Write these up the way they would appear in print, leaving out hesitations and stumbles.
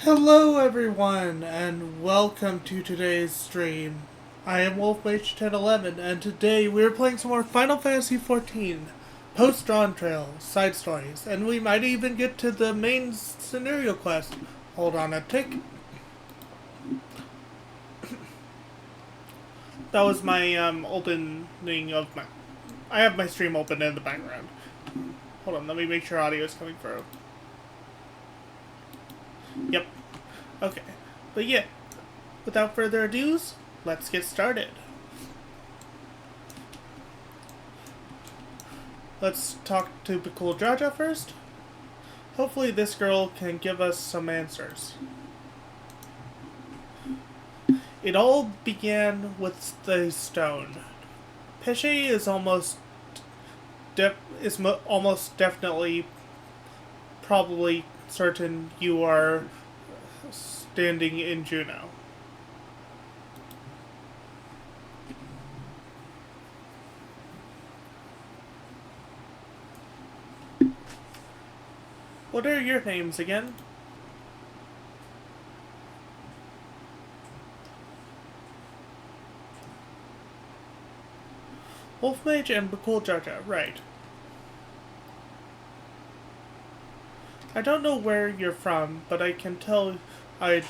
Hello everyone, and welcome to today's stream. I am Mage 1011, and today we are playing some more Final Fantasy XIV, post Dawntrail, side stories, and we might even get to the main scenario quest. Hold on a tick. That was my opening of my... I have my stream open in the background. Hold on, let me make sure audio is coming through. Yep. Okay. But yeah, without further ado, let's get started. Let's talk to Bakul Jaja first. Hopefully this girl can give us some answers. It all began with the stone. Pesce is almost definitely, probably certain you are standing in Juno. What are your names again? Mage and Bakul Jaja, right. I don't know where you're from, but I can tell I'd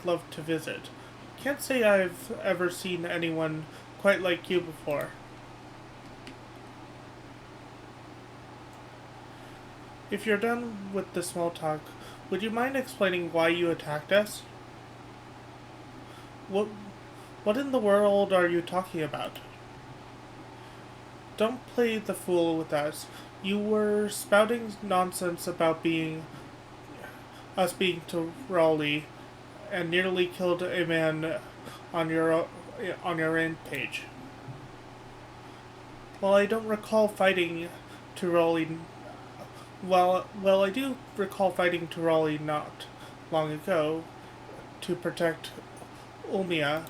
love to visit. Can't say I've ever seen anyone quite like you before. If you're done with the small talk, would you mind explaining why you attacked us? What in the world are you talking about? Don't play the fool with us. You were spouting nonsense about us being to Raleigh, and nearly killed a man on your rampage. While I don't recall fighting to Raleigh, well, I do recall fighting to Raleigh not long ago to protect Ulmia.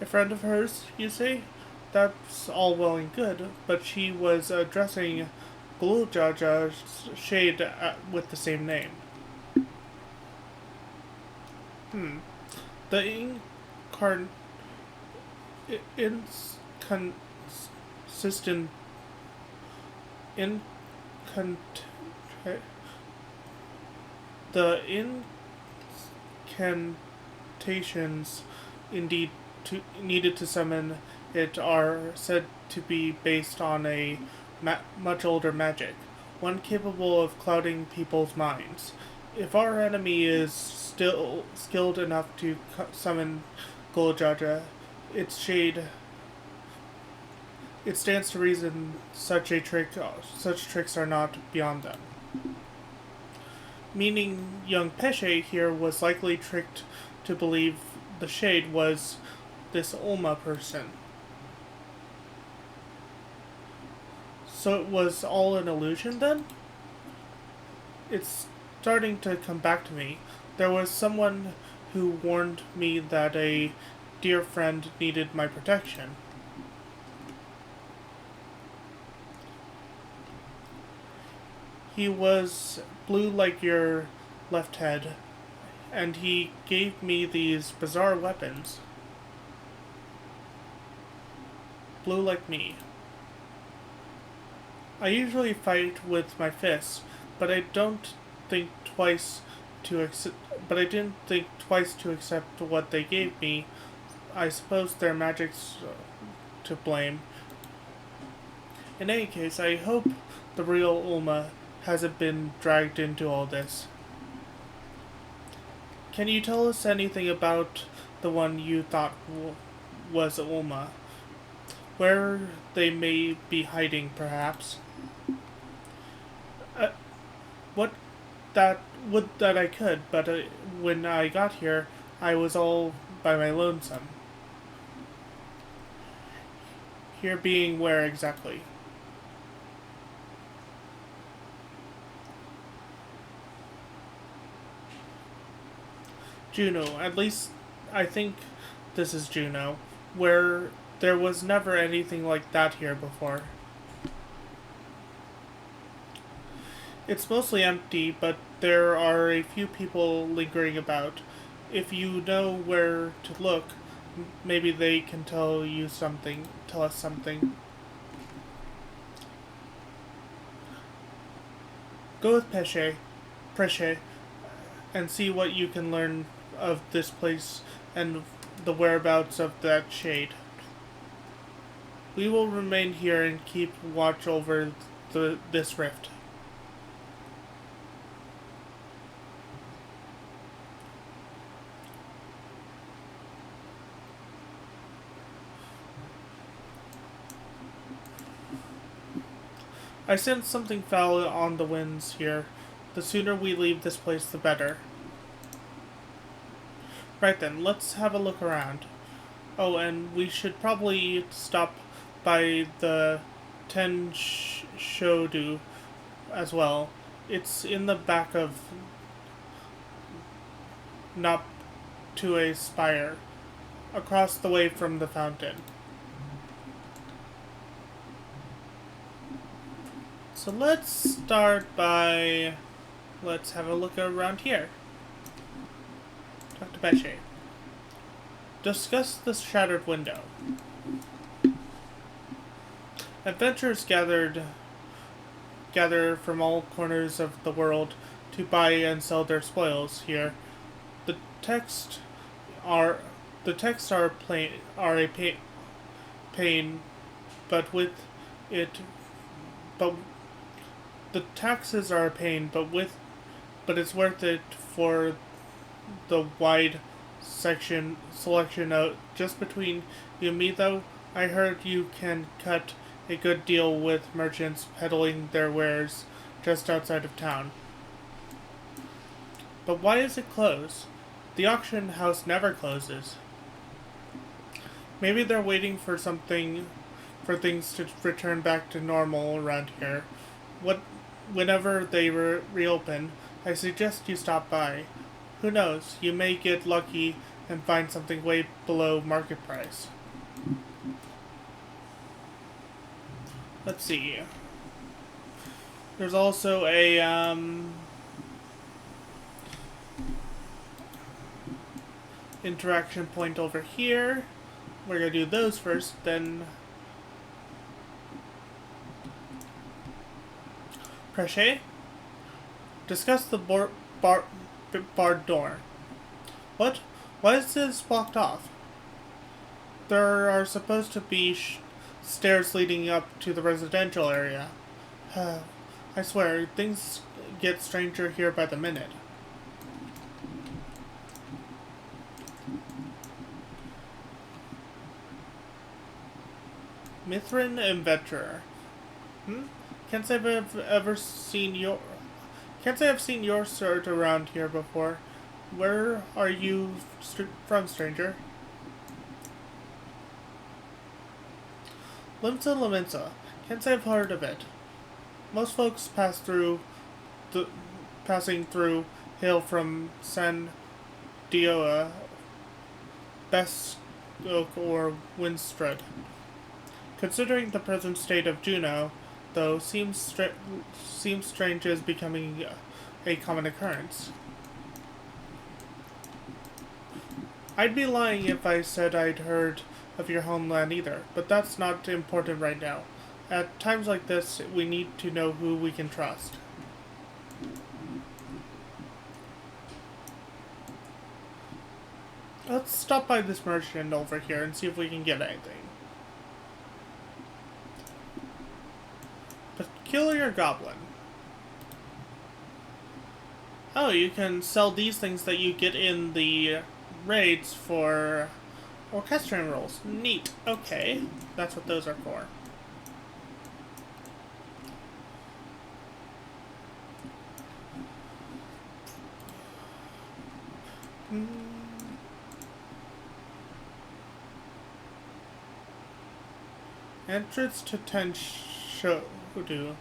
A friend of hers, you say? That's all well and good, but she was addressing Guljaja's shade with the same name. The inconsistent the incantations indeed needed to summon it are said to be based on a much older magic, one capable of clouding people's minds. If our enemy is still skilled enough to summon Guljaja, its shade, it stands to reason such tricks are not beyond them. Meaning young Pesce here was likely tricked to believe the shade was this Ulma person. So it was all an illusion then? It's starting to come back to me. There was someone who warned me that a dear friend needed my protection. He was blue like your left head, and he gave me these bizarre weapons. Blue like me. I usually fight with my fists, but I didn't think twice to accept what they gave me. I suppose their magic's to blame. In any case, I hope the real Ulma hasn't been dragged into all this. Can you tell us anything about the one you thought was Ulma? Where they may be hiding, perhaps? Would that I could, but when I got here, I was all by my lonesome. Here being where exactly? Juno. At least I think this is Juno, where there was never anything like that here before. It's mostly empty, but there are a few people lingering about. If you know where to look, maybe they can tell us something. Go with Pesce, and see what you can learn of this place and the whereabouts of that shade. We will remain here and keep watch over this rift. I sense something foul on the winds here. The sooner we leave this place, the better. Right then, let's have a look around. Oh, and we should probably stop by the Ten Shodu as well. It's in the back of Not to a Spire, across the way from the fountain. So let's start by... let's have a look around here. Talk to Beche. Discuss the shattered window. Adventurers gather from all corners of the world to buy and sell their spoils here. The texts are a pain, but with it, but the taxes are a pain, but it's worth it for the wide selection out just between you and me. Though I heard you can cut a good deal with merchants peddling their wares just outside of town. But why is it closed? The auction house never closes. Maybe they're waiting for things to return back to normal around here. Whenever they reopen, I suggest you stop by. Who knows, you may get lucky and find something way below market price. Let's see. There's also a interaction point over here. We're gonna do those first, then Crochet. Discuss the barred door. What? Why is this blocked off? There are supposed to be stairs leading up to the residential area. I swear, things get stranger here by the minute. Mithrin Adventurer. Can't say I've seen your shirt around here before. Where are you from, stranger? Limsa. Can't say I've heard of it. Most folks passing through hail from San Dioa, Best Oak, or Winstrud. Considering the present state of Juno, though, seems strange as becoming a common occurrence. I'd be lying if I said I'd heard of your homeland either, but that's not important right now. At times like this, we need to know who we can trust. Let's stop by this merchant over here and see if we can get anything. Peculiar Goblin. Oh, you can sell these things that you get in the raids for orchestrion rolls. Neat. Okay. That's what those are for. Entrance to Ten Shodu.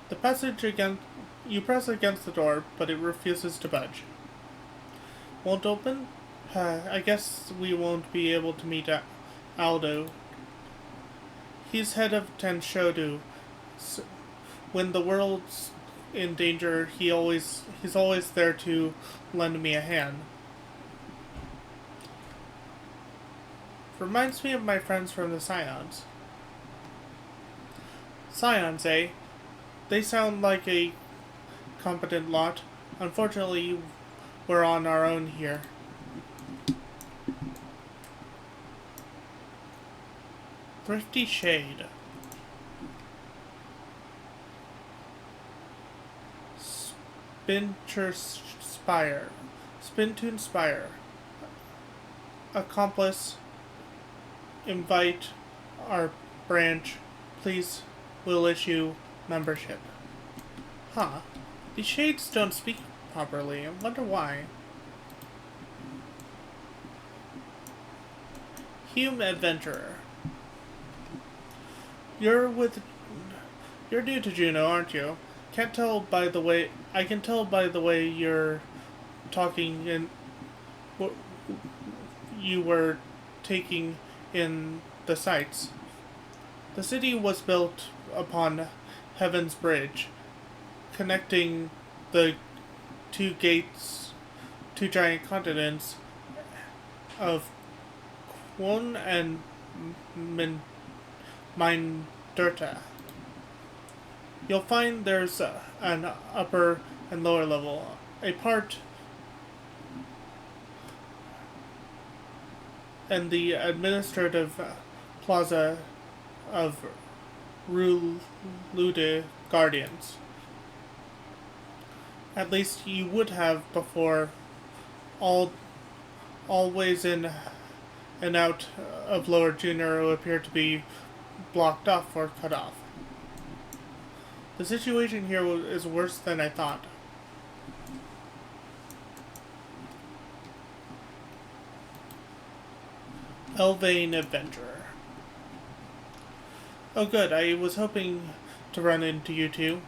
The passage against... You press against the door, but it refuses to budge. Won't open? I guess we won't be able to meet Aldo. He's head of Ten Shodu. When the world's in danger, he's always there to lend me a hand. Reminds me of my friends from the Scions. Scions, eh? They sound like a competent lot. Unfortunately, we're on our own here. Thrifty Shade. Spintoon Spire. Accomplice. Invite our branch. Please, will issue membership. Huh. These shades don't speak properly. I wonder why. Hume Adventurer. You're new to Juneau, aren't you? I can tell by the way you're talking and what you were taking in the sights. The city was built upon Heaven's Bridge, connecting the two giant continents of Kwon and Mindurta. You'll find there's an upper and lower level. A part and the administrative plaza of Rue Lude Guardians. At least you would have before all ways in and out of Lower Juneau appear to be blocked off or cut off. The situation here is worse than I thought. Elvain Adventurer. Oh good, I was hoping to run into you two.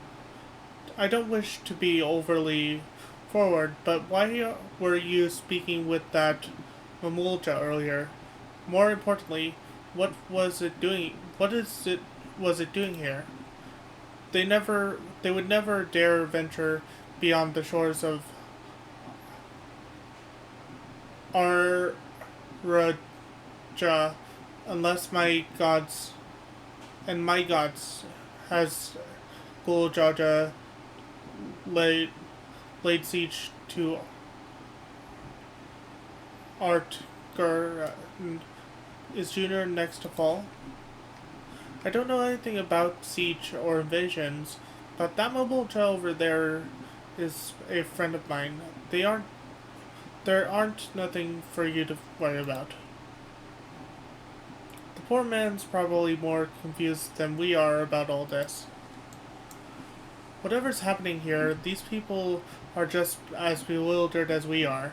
I don't wish to be overly forward, but why were you speaking with that Mamulja earlier? More importantly, what was it doing here? They would never dare venture beyond the shores of Araja unless my gods has Guljaja laid siege to Artgur. Is Junior next to fall? I don't know anything about siege or invasions, but that mobile trail over there is a friend of mine. There aren't nothing for you to worry about. The poor man's probably more confused than we are about all this. Whatever's happening here, these people are just as bewildered as we are.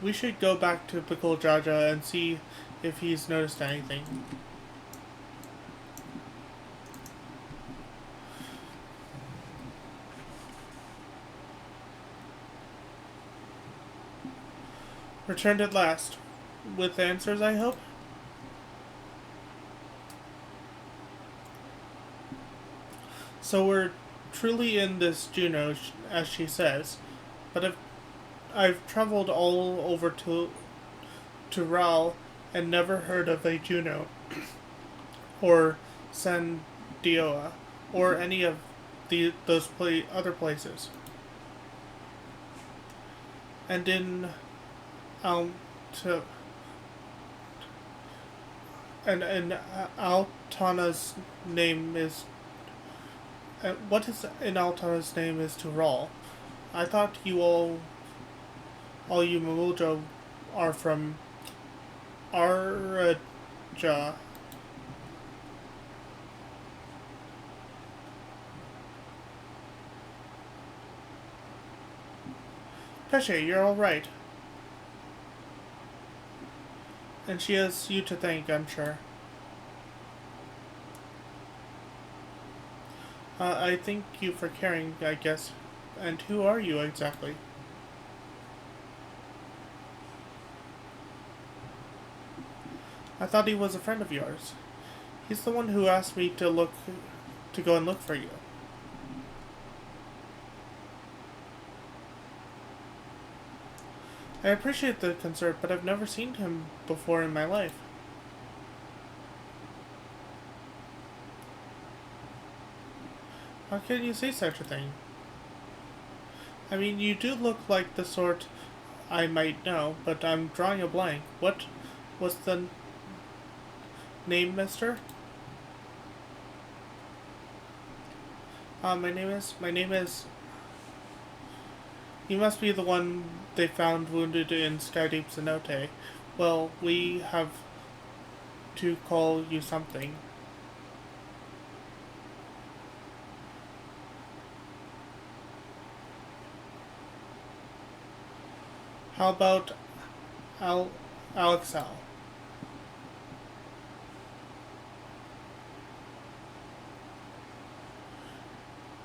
We should go back to Pickle Jaja and see if he's noticed anything. Returned at last. With answers, I hope? So we're truly in this Juneau, as she says. But if I've traveled all over to Ral and never heard of a Juneau, or San Dioa, or any of those other places. And in Altana's name is. What is in Altana's name is to Ral. I thought you all you Mamulja are from Araja. Pesce, you're all right. And she has you to thank, I'm sure. I thank you for caring, I guess. And who are you exactly? I thought he was a friend of yours. He's the one who asked me to go and look for you. I appreciate the concern, but I've never seen him before in my life. How can you say such a thing? I mean, you do look like the sort I might know, but I'm drawing a blank. What was the name, mister? My name is... You must be the one they found wounded in Skydeep Cenote. Well, we have to call you something. How about Alexal?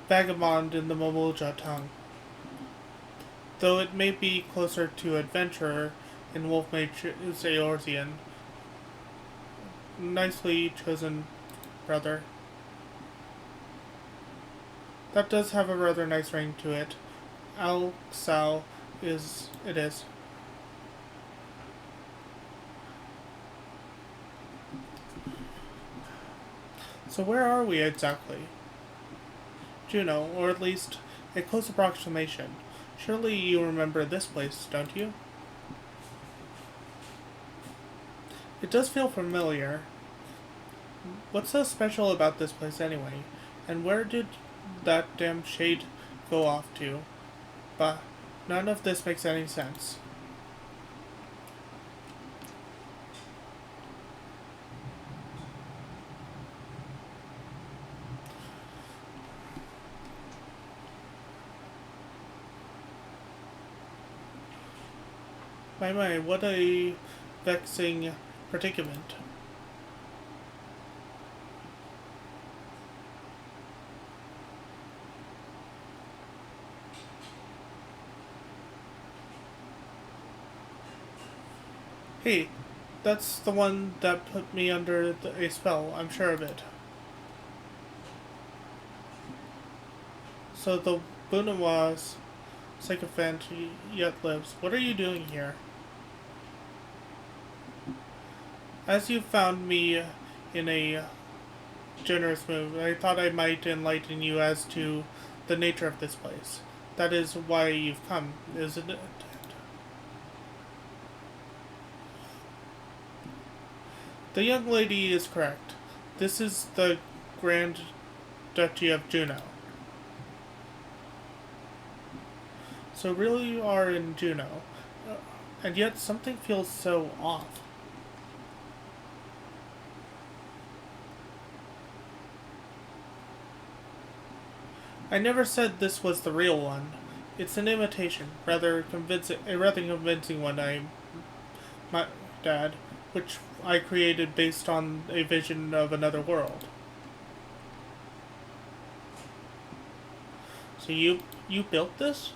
Vagabond in the Mamuja tongue. Though it may be closer to adventurer in Wolf Mage Eorzean. Nicely chosen, brother. That does have a rather nice ring to it. Alexal it is. So where are we exactly? Juno, or at least a close approximation. Surely you remember this place, don't you? It does feel familiar. What's so special about this place anyway? And where did that damn shade go off to? But none of this makes any sense. My, what a vexing predicament. Hey, that's the one that put me under a spell, I'm sure of it. So the Bunawa's sycophant yet lives. What are you doing here? As you found me in a generous mood, I thought I might enlighten you as to the nature of this place. That is why you've come, isn't it? The young lady is correct. This is the Grand Duchy of Juno. So really you are in Juno, and yet something feels so off. I never said this was the real one. It's an imitation, a rather convincing one, my dad, which I created based on a vision of another world. So you built this?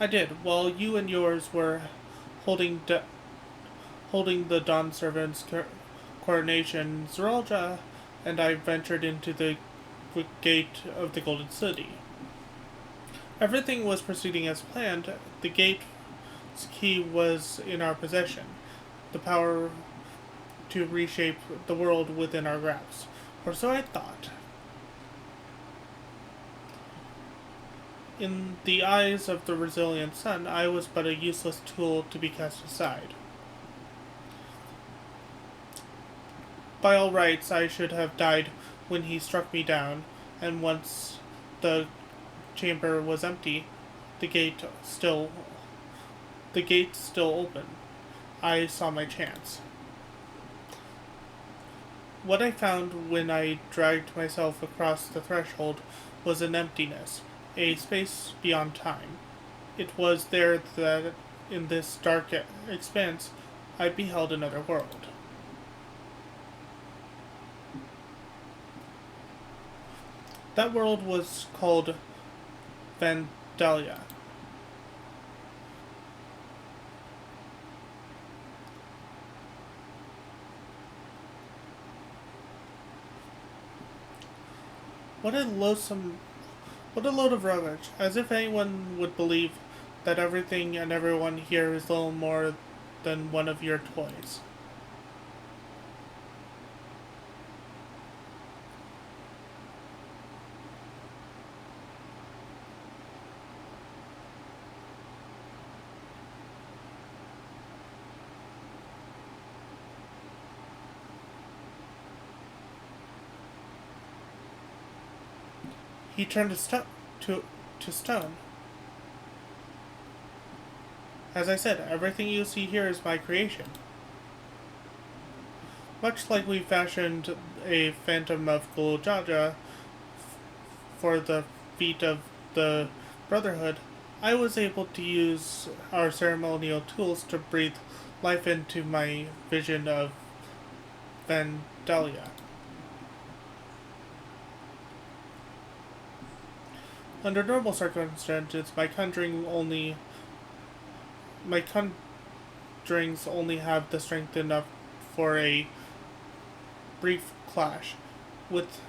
I did. While you and yours were holding the Dawn Servant's coronation, Zeralja and I ventured into the gate of the Golden City. Everything was proceeding as planned. The gate's key was in our possession. The power to reshape the world within our grasp. Or so I thought. In the eyes of the resilient sun, I was but a useless tool to be cast aside. By all rights, I should have died when he struck me down, and once the chamber was empty, the gate still open. I saw my chance. What I found when I dragged myself across the threshold was an emptiness, a space beyond time. It was there that, in this dark expanse, I beheld another world. That world was called Vandalia. What a loathsome What a load of rubbish. As if anyone would believe that everything and everyone here is little more than one of your toys. He turned to stone. As I said, everything you see here is my creation. Much like we fashioned a phantom of Guljaja for the feet of the Brotherhood, I was able to use our ceremonial tools to breathe life into my vision of Vandalia. Under normal circumstances, my conjurings only have the strength enough for a brief clash. With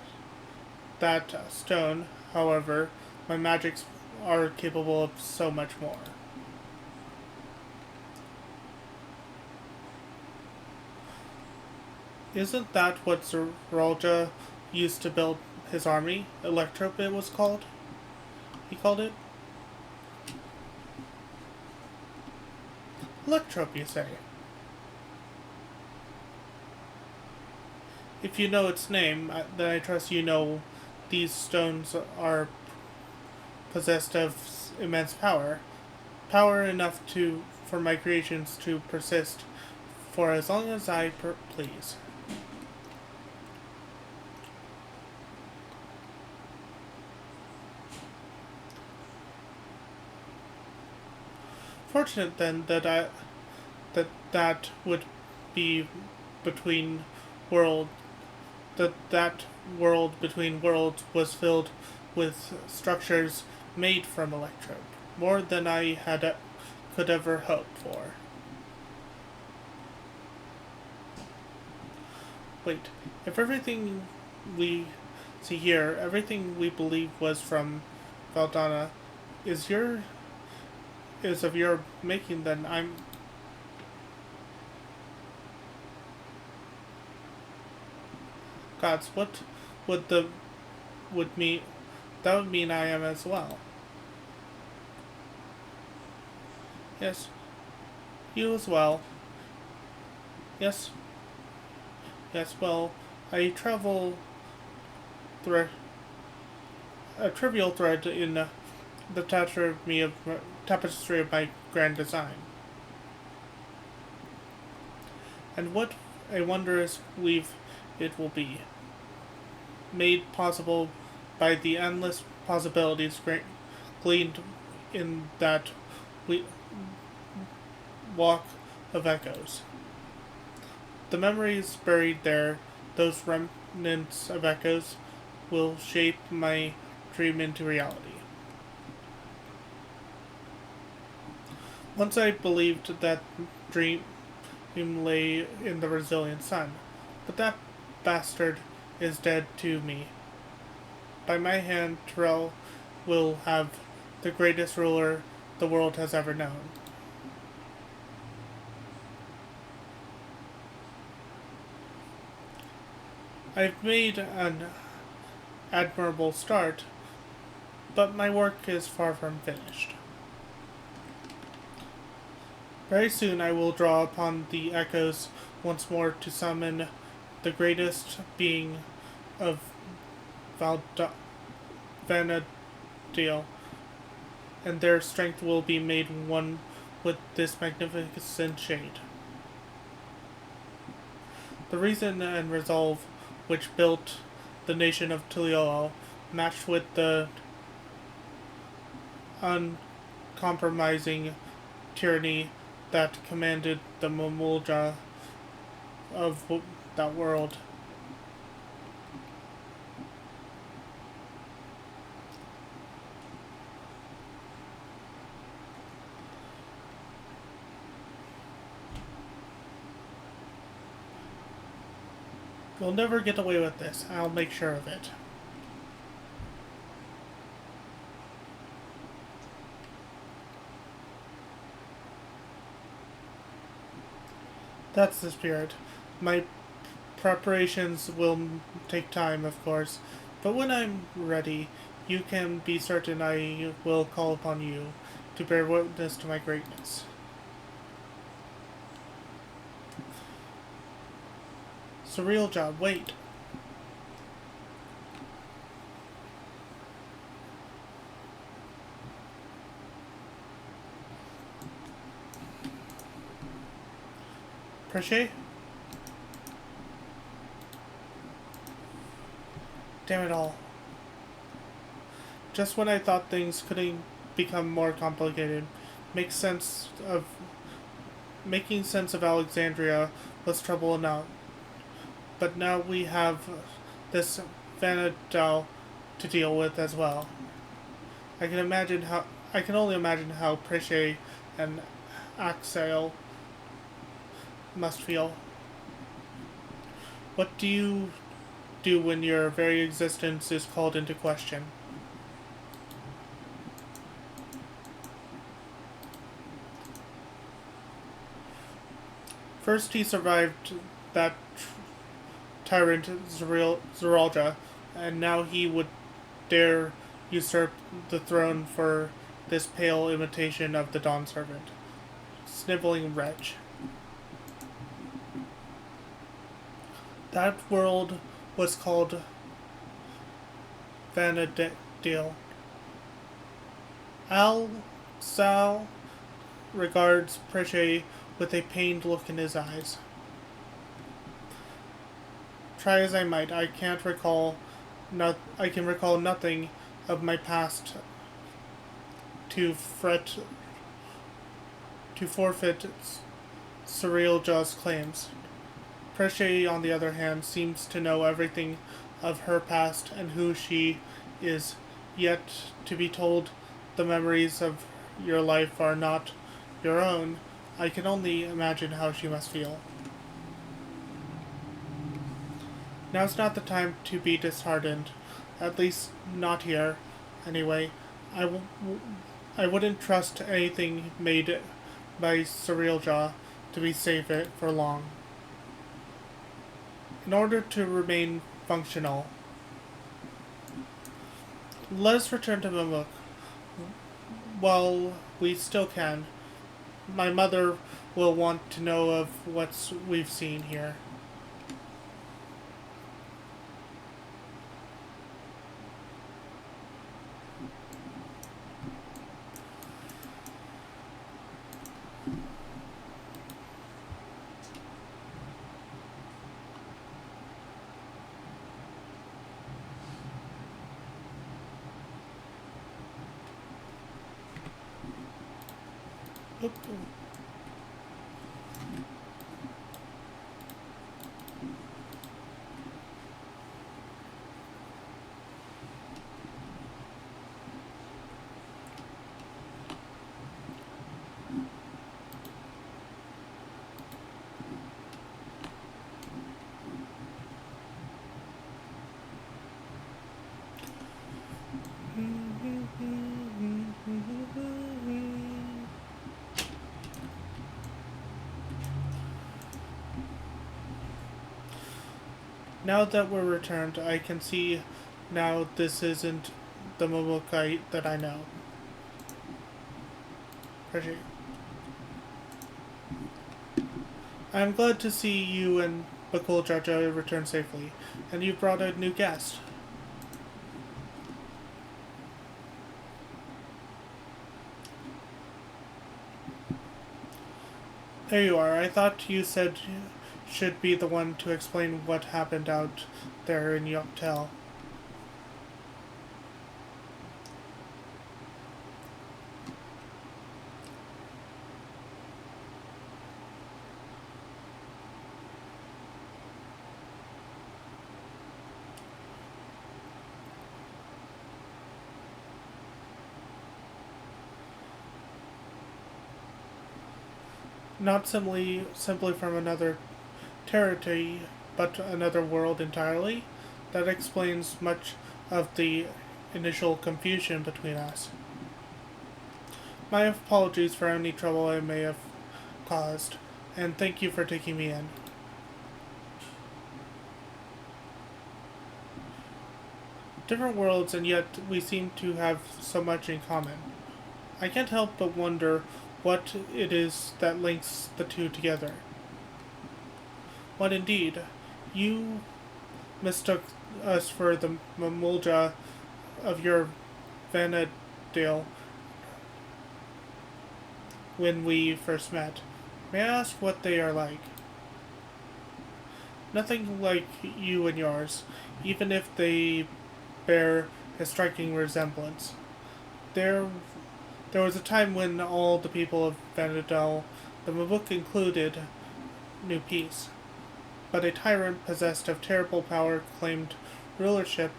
that stone, however, my magics are capable of so much more. Isn't that what Zeralja used to build his army? Electrope it was called? He called it? Electrope, you say? If you know its name, then I trust you know these stones are possessed of immense power. Power enough for my creations to persist for as long as I please. Fortunate then that would be between world that world between worlds was filled with structures made from electrode, more than I could ever hope for. Wait, if everything we see here, everything we believe was from Valdana, is of your making, then I'm... Gods, what would the would mean? That would mean I am as well. Yes, you as well. Yes, yes. Well, I travel through a trivial thread in the tapestry of my grand design. And what a wondrous weave it will be, made possible by the endless possibilities gleaned in that walk of echoes. The memories buried there, those remnants of echoes, will shape my dream into reality. Once I believed that dream lay in the resilient sun, but that bastard is dead to me. By my hand, Terrell will have the greatest ruler the world has ever known. I've made an admirable start, but my work is far from finished. Very soon I will draw upon the echoes once more to summon the greatest being of Vanadale, and their strength will be made one with this magnificent shade. The reason and resolve which built the nation of Tuliol, matched with the uncompromising tyranny that commanded the Mamulja of that world. You'll never get away with this. I'll make sure of it. That's the spirit. My preparations will take time, of course, but when I'm ready, you can be certain I will call upon you to bear witness to my greatness. Surreal job, wait. Crochet? Damn it all. Just when I thought things couldn't become more complicated, make sense of making sense of Alexandria was trouble enough. But now we have this Vanadal to deal with as well. I can only imagine how Prishay and Axel must feel. What do you do when your very existence is called into question? First, he survived that tyrant Zeralja, and now he would dare usurp the throne for this pale imitation of the Dawn Servant. Sniveling wretch. That world was called Vanadale. Sal regards Prishay with a pained look in his eyes. Try as I might, I can recall nothing of my past to forfeit Surreal Jaw's claims. Prishay, on the other hand, seems to know everything of her past and who she is, yet to be told the memories of your life are not your own, I can only imagine how she must feel. Now's not the time to be disheartened, at least not here. Anyway, I wouldn't trust anything made by Surreal Jaw to be safe for long. In order to remain functional, let us return to Mamuk while we still can. My mother will want to know of what we've seen here. Oop. Now that we're returned, I can see now this isn't the Momokite that I know. Appreciate. I am glad to see you and Bakul Jaja return safely, and you brought a new guest. There you are. I thought you said should be the one to explain what happened out there in Yoktel. Not simply from another territory, but another world entirely. That explains much of the initial confusion between us. My apologies for any trouble I may have caused. and thank you for taking me in. Different worlds, and yet we seem to have so much in common. I can't help but wonder what it is that links the two together. What indeed? You mistook us for the Mamulja of your Vanadale when we first met. May I ask what they are like? Nothing like you and yours, even if they bear a striking resemblance. There was a time when all the people of Vanadale, the book included, knew peace. But a tyrant possessed of terrible power claimed rulership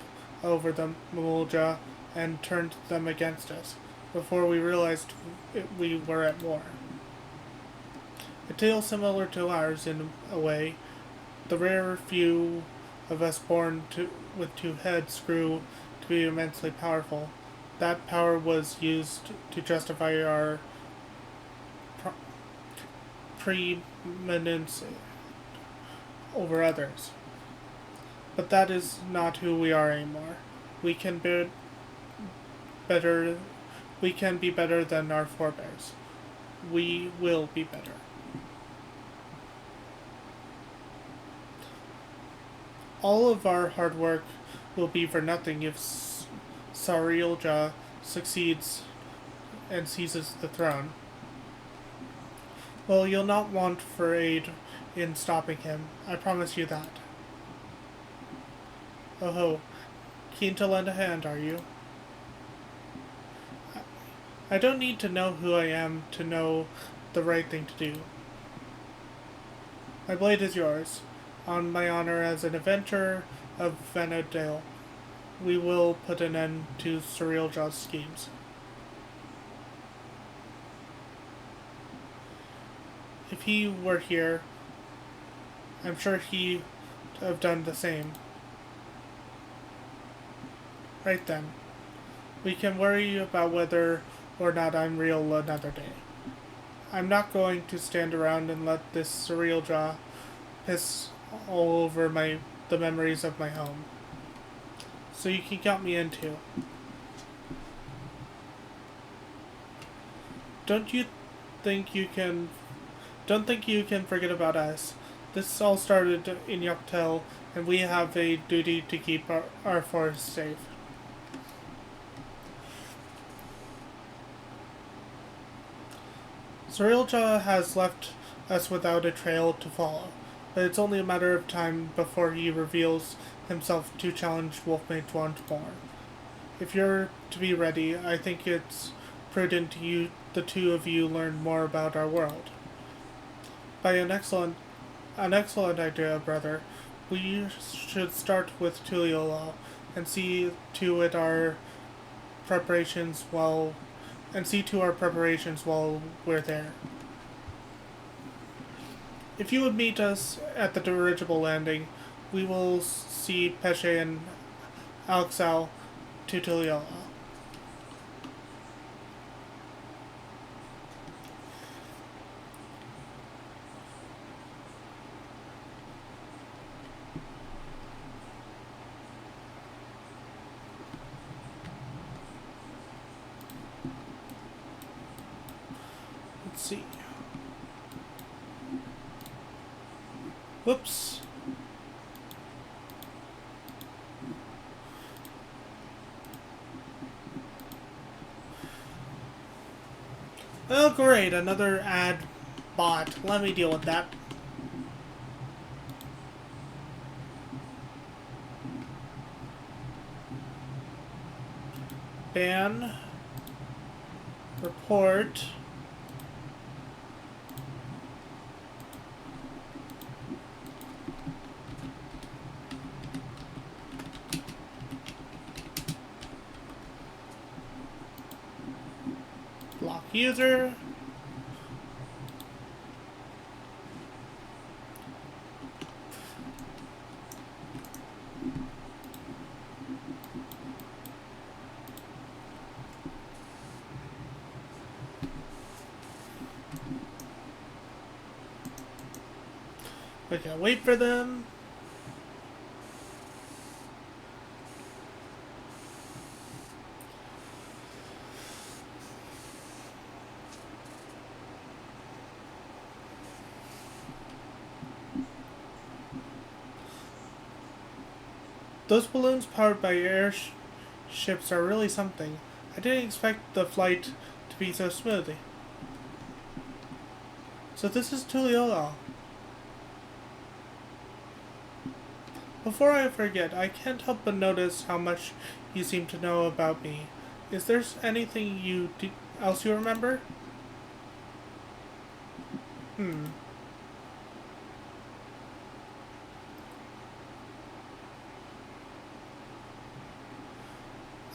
over the Mamulja and turned them against us, before we realized we were at war. A tale similar to ours in a way. The rare few of us born with two heads grew to be immensely powerful. That power was used to justify our preeminence over others. But that is not who we are anymore. We can be better. We can be better than our forebears. We will be better. All of our hard work will be for nothing if Sarilja succeeds and seizes the throne. Well, you'll not want for aid in stopping him. I promise you that. Oh ho. Keen to lend a hand, are you? I don't need to know who I am to know the right thing to do. My blade is yours. On my honor as an adventurer of Vanadale, we will put an end to Sarilja's schemes. If he were here, I'm sure he'd have done the same. Right then. We can worry about whether or not I'm real another day. I'm not going to stand around and let this Sarilja piss all over the memories of my home. So you can count me in too. Don't think you can forget about us. This all started in Yoctel, and we have a duty to keep our forest safe. Sarilja has left us without a trail to follow, but it's only a matter of time before he reveals himself to challenge Wolfmage once more. If you're to be ready, I think it's prudent the two of you learn more about our world. By an excellent idea, brother. We should start with Tuliola and see to our preparations while we're there. If you would meet us at the dirigible landing, we will see Pesce and Alexal to Tuliala. Let's see. Whoops. Oh great, another ad bot. Let me deal with that. Ban. Report. Block user. We can wait for them. Those balloons powered by airships are really something. I didn't expect the flight to be so smooth. So this is Tuliola. Before I forget, I can't help but notice how much you seem to know about me. Is there anything else you remember? Hmm.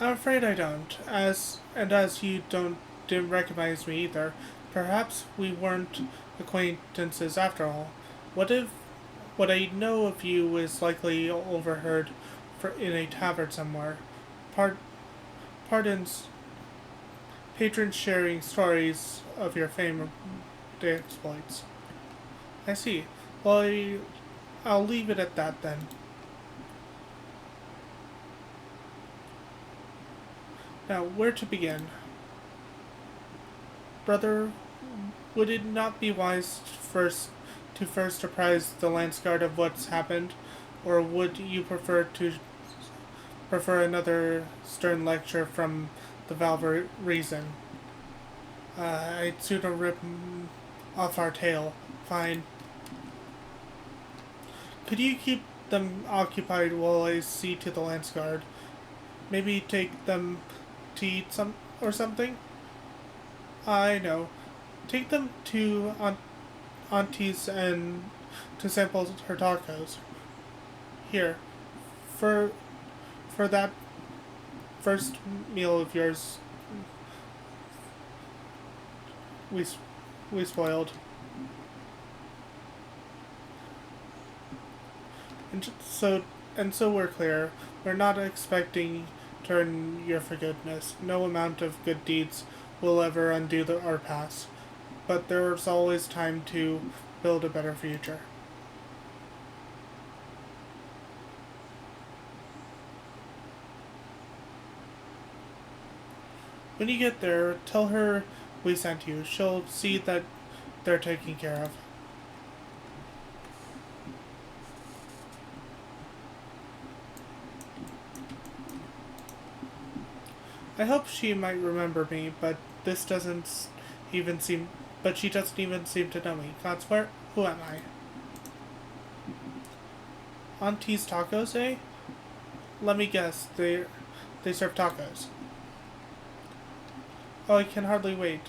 I'm afraid I don't. As you didn't recognize me either, perhaps we weren't acquaintances after all. What if what I know of you is likely overheard in a tavern somewhere? Part, pardons, patrons sharing stories of your famed exploits. I see. Well, I'll leave it at that then. Now, where to begin? Brother, would it not be wise to first apprise the Lance Guard of what's happened, or would you prefer another stern lecture from the Valve Reason? I'd sooner rip off our tail. Fine. Could you keep them occupied while I see to the Lance Guard? Maybe take them to eat something? I know. Take them to Auntie's and to sample her tacos. Here, for that first meal of yours, we spoiled. And so we're clear. We're not expecting to earn your forgiveness. No amount of good deeds will ever undo our past. But there's always time to build a better future. When you get there, tell her we sent you. She'll see that they're taken care of. I hope she might remember me, but this doesn't even seem. But she doesn't even seem to know me. Codsworth, who am I? Auntie's tacos, eh? Let me guess. They serve tacos. Oh, I can hardly wait.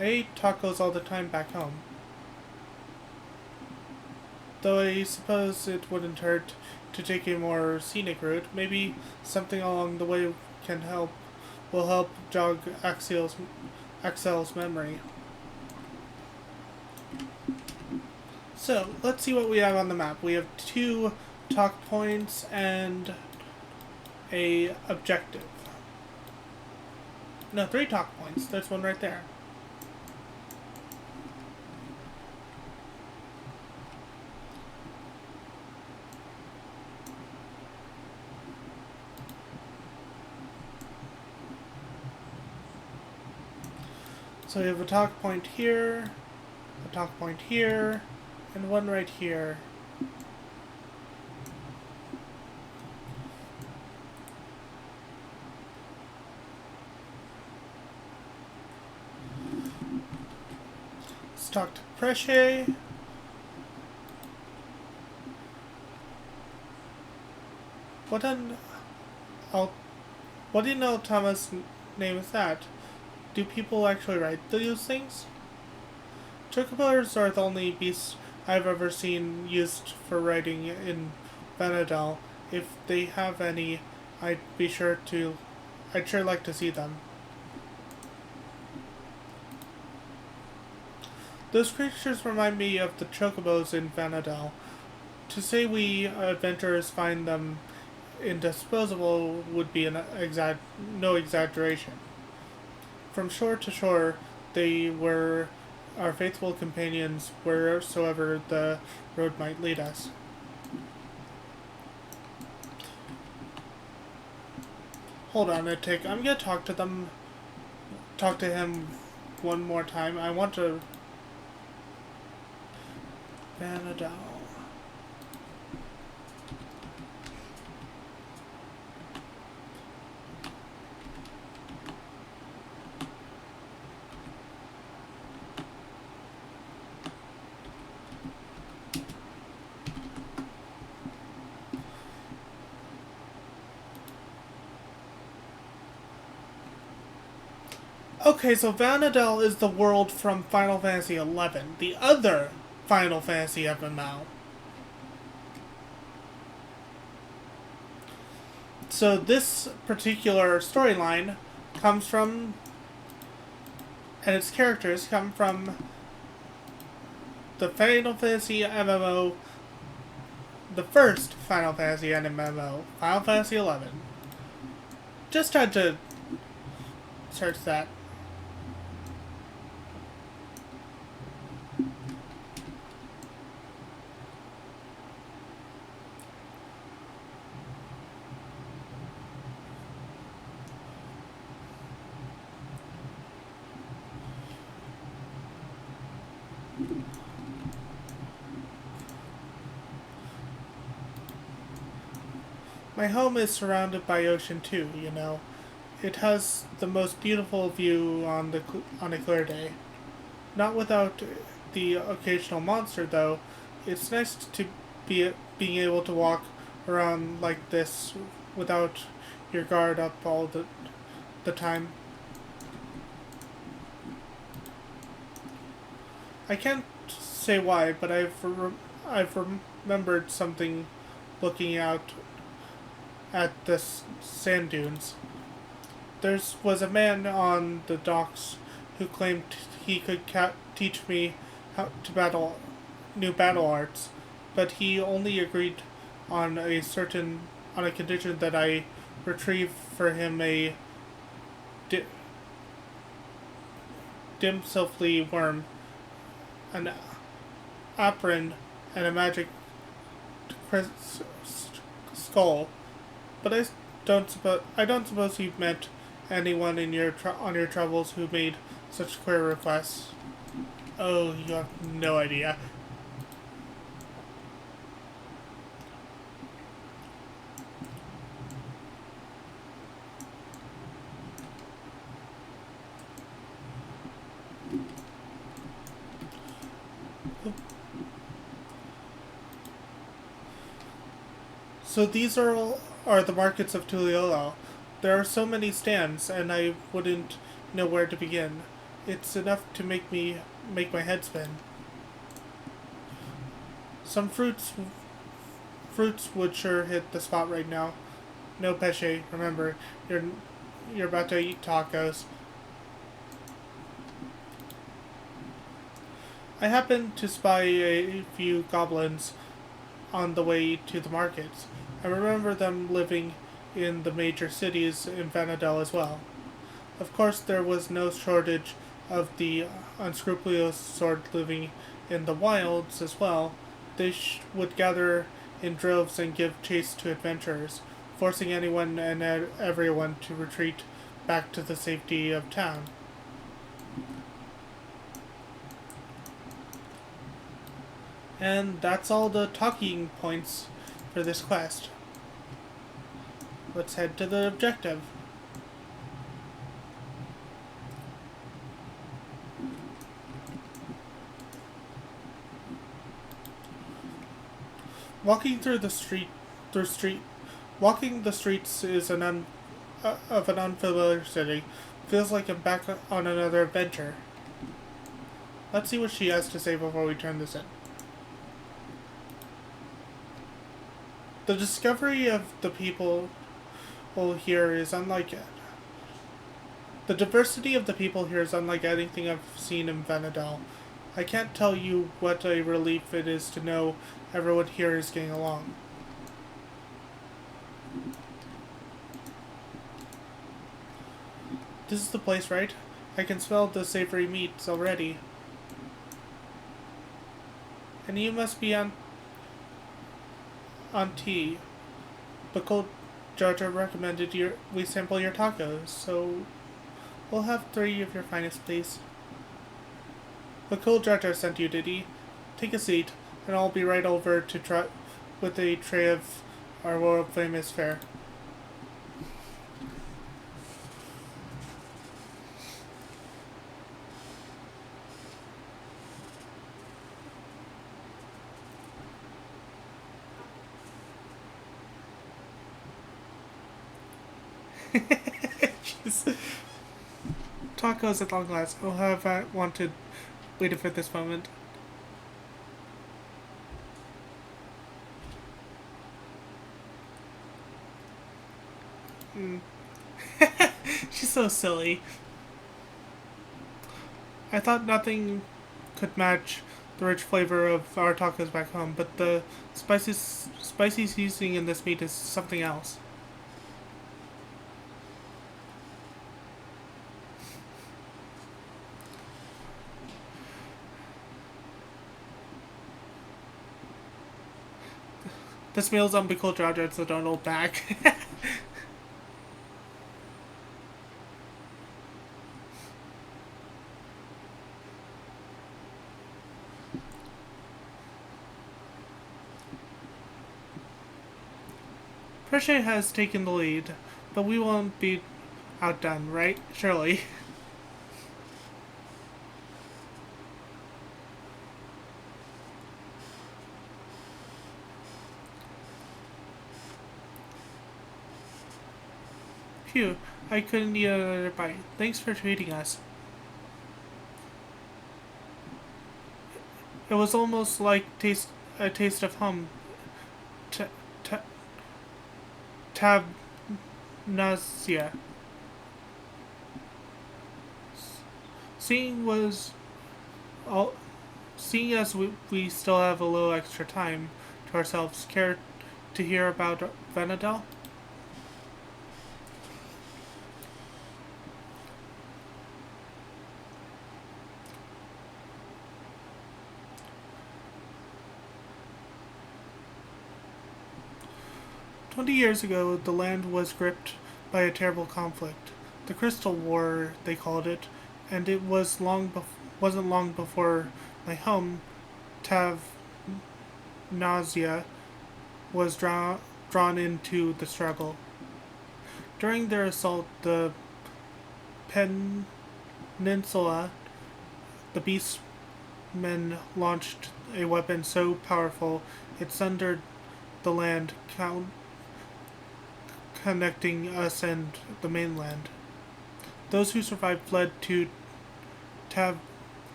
I ate tacos all the time back home. Though I suppose it wouldn't hurt to take a more scenic route. Maybe something along the way will help jog Axel's memory. So, let's see what we have on the map. We have 2 talk points and a objective. No, 3 talk points. There's one right there. So we have a talk point here, a talk point here, and one right here. Let's talk to Preshe. What an Thomas name is that? Do people actually write those things? Chocobos are the only beasts I've ever seen used for writing in Vanadal. If they have any, I'd sure like to see them. Those creatures remind me of the chocobos in Vanadal. To say we adventurers find them indisposable would be no exaggeration. From shore to shore, they were our faithful companions wheresoever the road might lead us. Hold on a tick. I'm gonna talk to him one more time. I want to... Vanadal. Okay, so Vanadel is the world from Final Fantasy XI, the other Final Fantasy MMO. So this particular storyline comes from, and its characters come from the Final Fantasy MMO, the first Final Fantasy MMO, Final Fantasy XI. Just had to search that. My home is surrounded by ocean too, you know. It has the most beautiful view on a clear day. Not without the occasional monster, though. It's nice to being able to walk around like this without your guard up all the time. I can't say why, but I've remembered something looking out at the sand dunes. There was a man on the docks who claimed he could teach me how to battle new battle arts, but he only agreed on a condition that I retrieve for him a dim silphy worm, an apron, and a magic skull. But I don't suppose you've met anyone in on your travels who made such queer requests. Oh, you have no idea. So these are the markets of Tuliolo. There are so many stands, and I wouldn't know where to begin. It's enough to make my head spin. Some fruits would sure hit the spot right now. No peche. Remember, you're about to eat tacos. I happened to spy a few goblins on the way to the markets. I remember them living in the major cities in Vanadel as well. Of course, there was no shortage of the unscrupulous sort living in the wilds as well. They would gather in droves and give chase to adventurers, forcing anyone and everyone to retreat back to the safety of town. And that's all the talking points for this quest. Let's head to the objective. Walking the streets is of an unfamiliar city. Feels like I'm back on another adventure. Let's see what she has to say before we turn this in. The discovery of the people here is unlike it. The diversity of the people here is unlike anything I've seen in Vanadel. I can't tell you what a relief it is to know everyone here is getting along. This is the place, right? I can smell the savory meats already. And you must be on tea. Local Jaja recommended we sample your tacos, so we'll have 3 of your finest, please. Local Jaja sent you, did he? Take a seat, and I'll be right over to try with a tray of our world famous fare. Jeez. Tacos at long last. Oh, have I waited for this moment. She's so silly. I thought nothing could match the rich flavor of our tacos back home, but the spicy seasoning in this meat is something else. This meal's on Bicol Jaja, so don't hold back. Pressure has taken the lead, but we won't be outdone, right? Surely. Phew, I couldn't eat another bite. Thanks for treating us. It was almost like a taste of home. T- t- Tabnasia. Seeing was all. Seeing as we still have a little extra time to ourselves, care to hear about Venadel? 20 years ago, the land was gripped by a terrible conflict. The Crystal War, they called it, and it wasn't long before my home, Tavnasia, was drawn into the struggle. During their assault, the peninsula, the beastmen launched a weapon so powerful it sundered the land, connecting us and the mainland. Those who survived Tav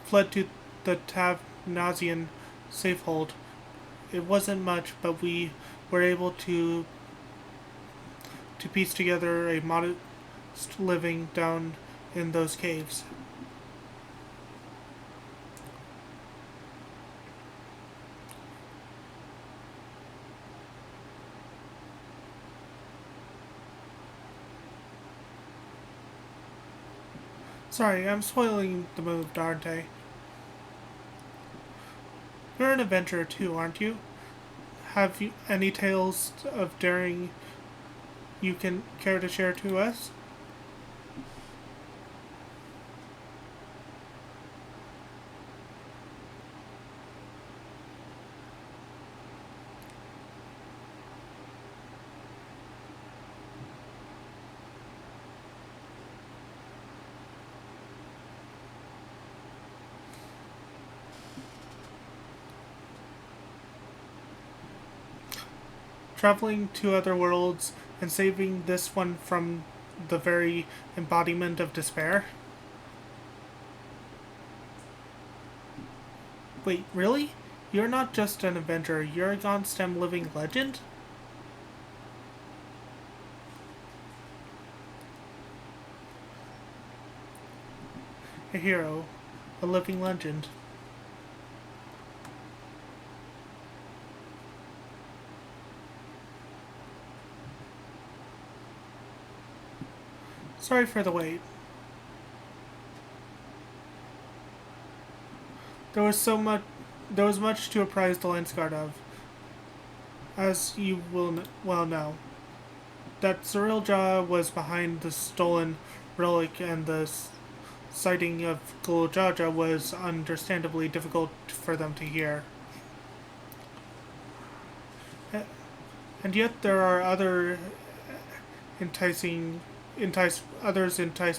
fled to the Tavnasian safehold. It wasn't much, but we were able to piece together a modest living down in those caves. Sorry, I'm spoiling the move, aren't I? You're an adventurer too, aren't you? Have you any tales of daring you can care to share to us? Traveling to other worlds and saving this one from the very embodiment of despair? Wait, really? You're not just an adventurer, you're a Gonstem living legend? A hero. A living legend. Sorry for the wait. There was so much. There was much to apprise the Landsguard of, as you will well know. That Cirilja was behind the stolen relic and the sighting of Guljaja was understandably difficult for them to hear. And yet there are others enticed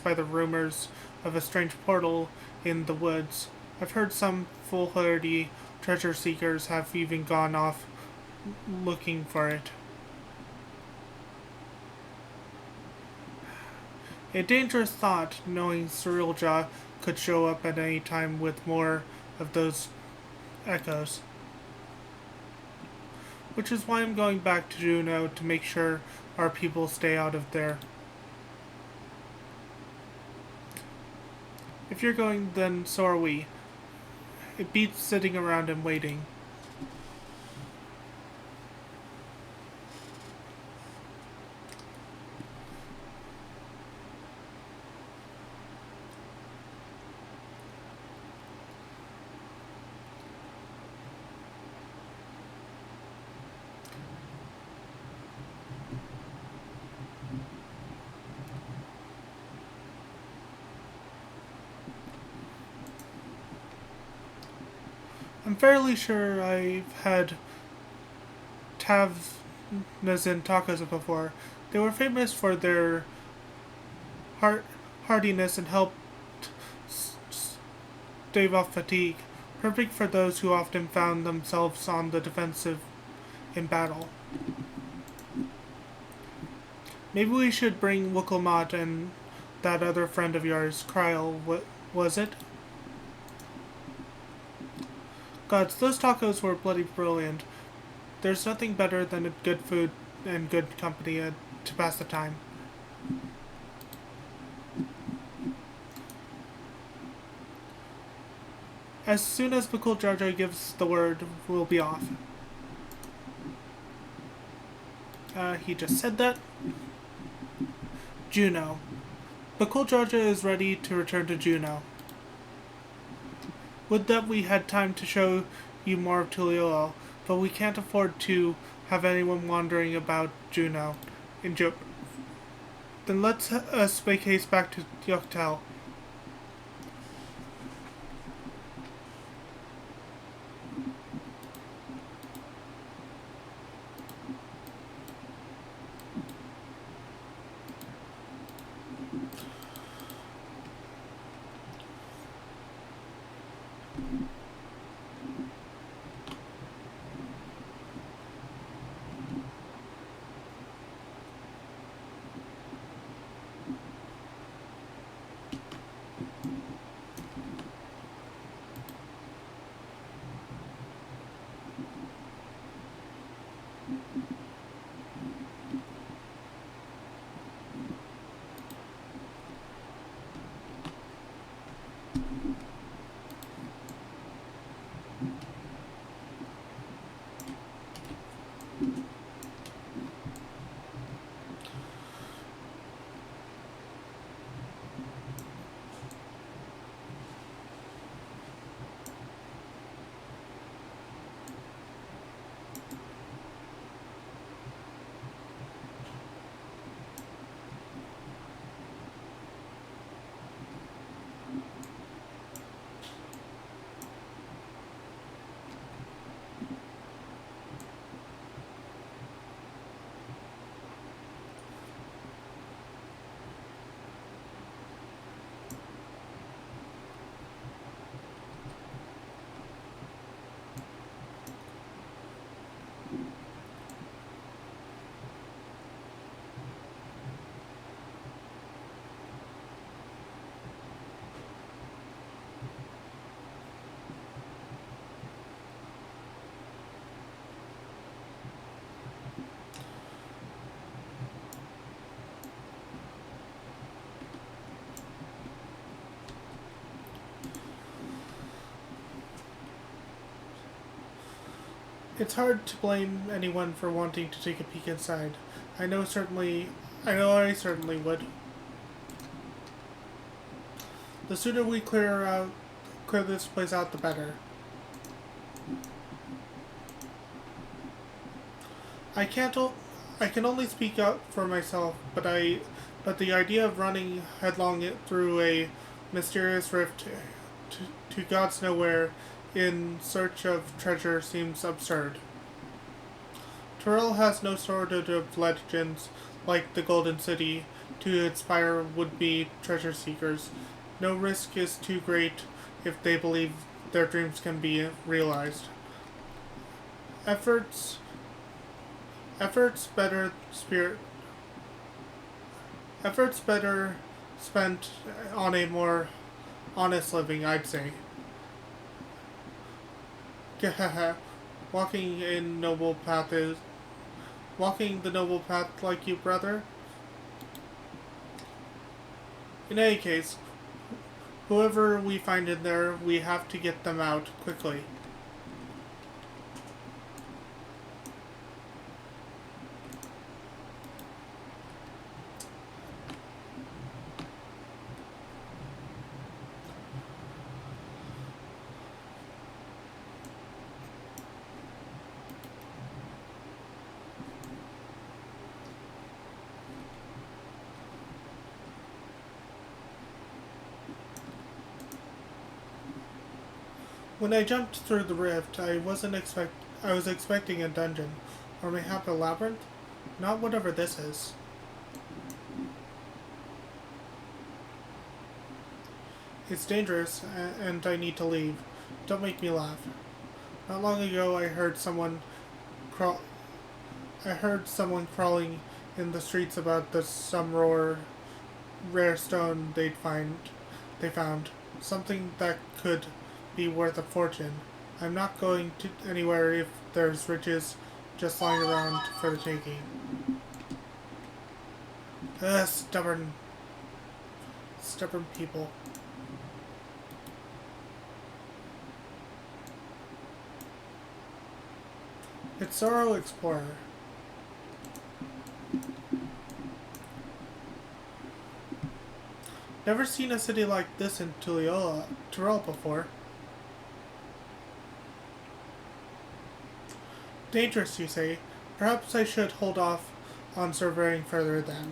by the rumors of a strange portal in the woods. I've heard some foolhardy treasure seekers have even gone off looking for it. A dangerous thought, knowing Cirilja could show up at any time with more of those echoes. Which is why I'm going back to Juneau to make sure our people stay out of there. If you're going, then so are we. It beats sitting around and waiting. I'm fairly sure I've had tavernas and tacos before. They were famous for their hardiness and helped stave off fatigue, perfect for those who often found themselves on the defensive in battle. Maybe we should bring Wukelmat and that other friend of yours, Kryle, what was it? Gods, those tacos were bloody brilliant. There's nothing better than good food and good company to pass the time. As soon as Bakul Jar Jar gives the word, we'll be off. He just said that. Juneau. Bakul Jar Jar is ready to return to Juneau. Would that we had time to show you more of Tuliolo, but we can't afford to have anyone wandering about Juneau. Then let's us make haste back to Yoktel. It's hard to blame anyone for wanting to take a peek inside. I know I certainly would. The sooner we clear this place out, the better. I can only speak out for myself, but the idea of running headlong through a mysterious rift to God's nowhere in search of treasure seems absurd. Dawntrail has no sort of legends like the Golden City to inspire would-be treasure seekers. No risk is too great if they believe their dreams can be realized. Efforts better spirit efforts better spent on a more honest living, I'd say. Walking the noble path like you, brother. In any case, whoever we find in there, we have to get them out quickly. When I jumped through the rift, I was expecting a dungeon, or mayhap a labyrinth. Not whatever this is. It's dangerous, and I need to leave. Don't make me laugh. Not long ago, I heard someone crawling in the streets about some rare stone they found. Something that could be worth a fortune. I'm not going anywhere if there's riches just lying around for the taking. Stubborn people. It's Sorrow Explorer. Never seen a city like this in Dawntrail before. Dangerous, you say? Perhaps I should hold off on surveying further then.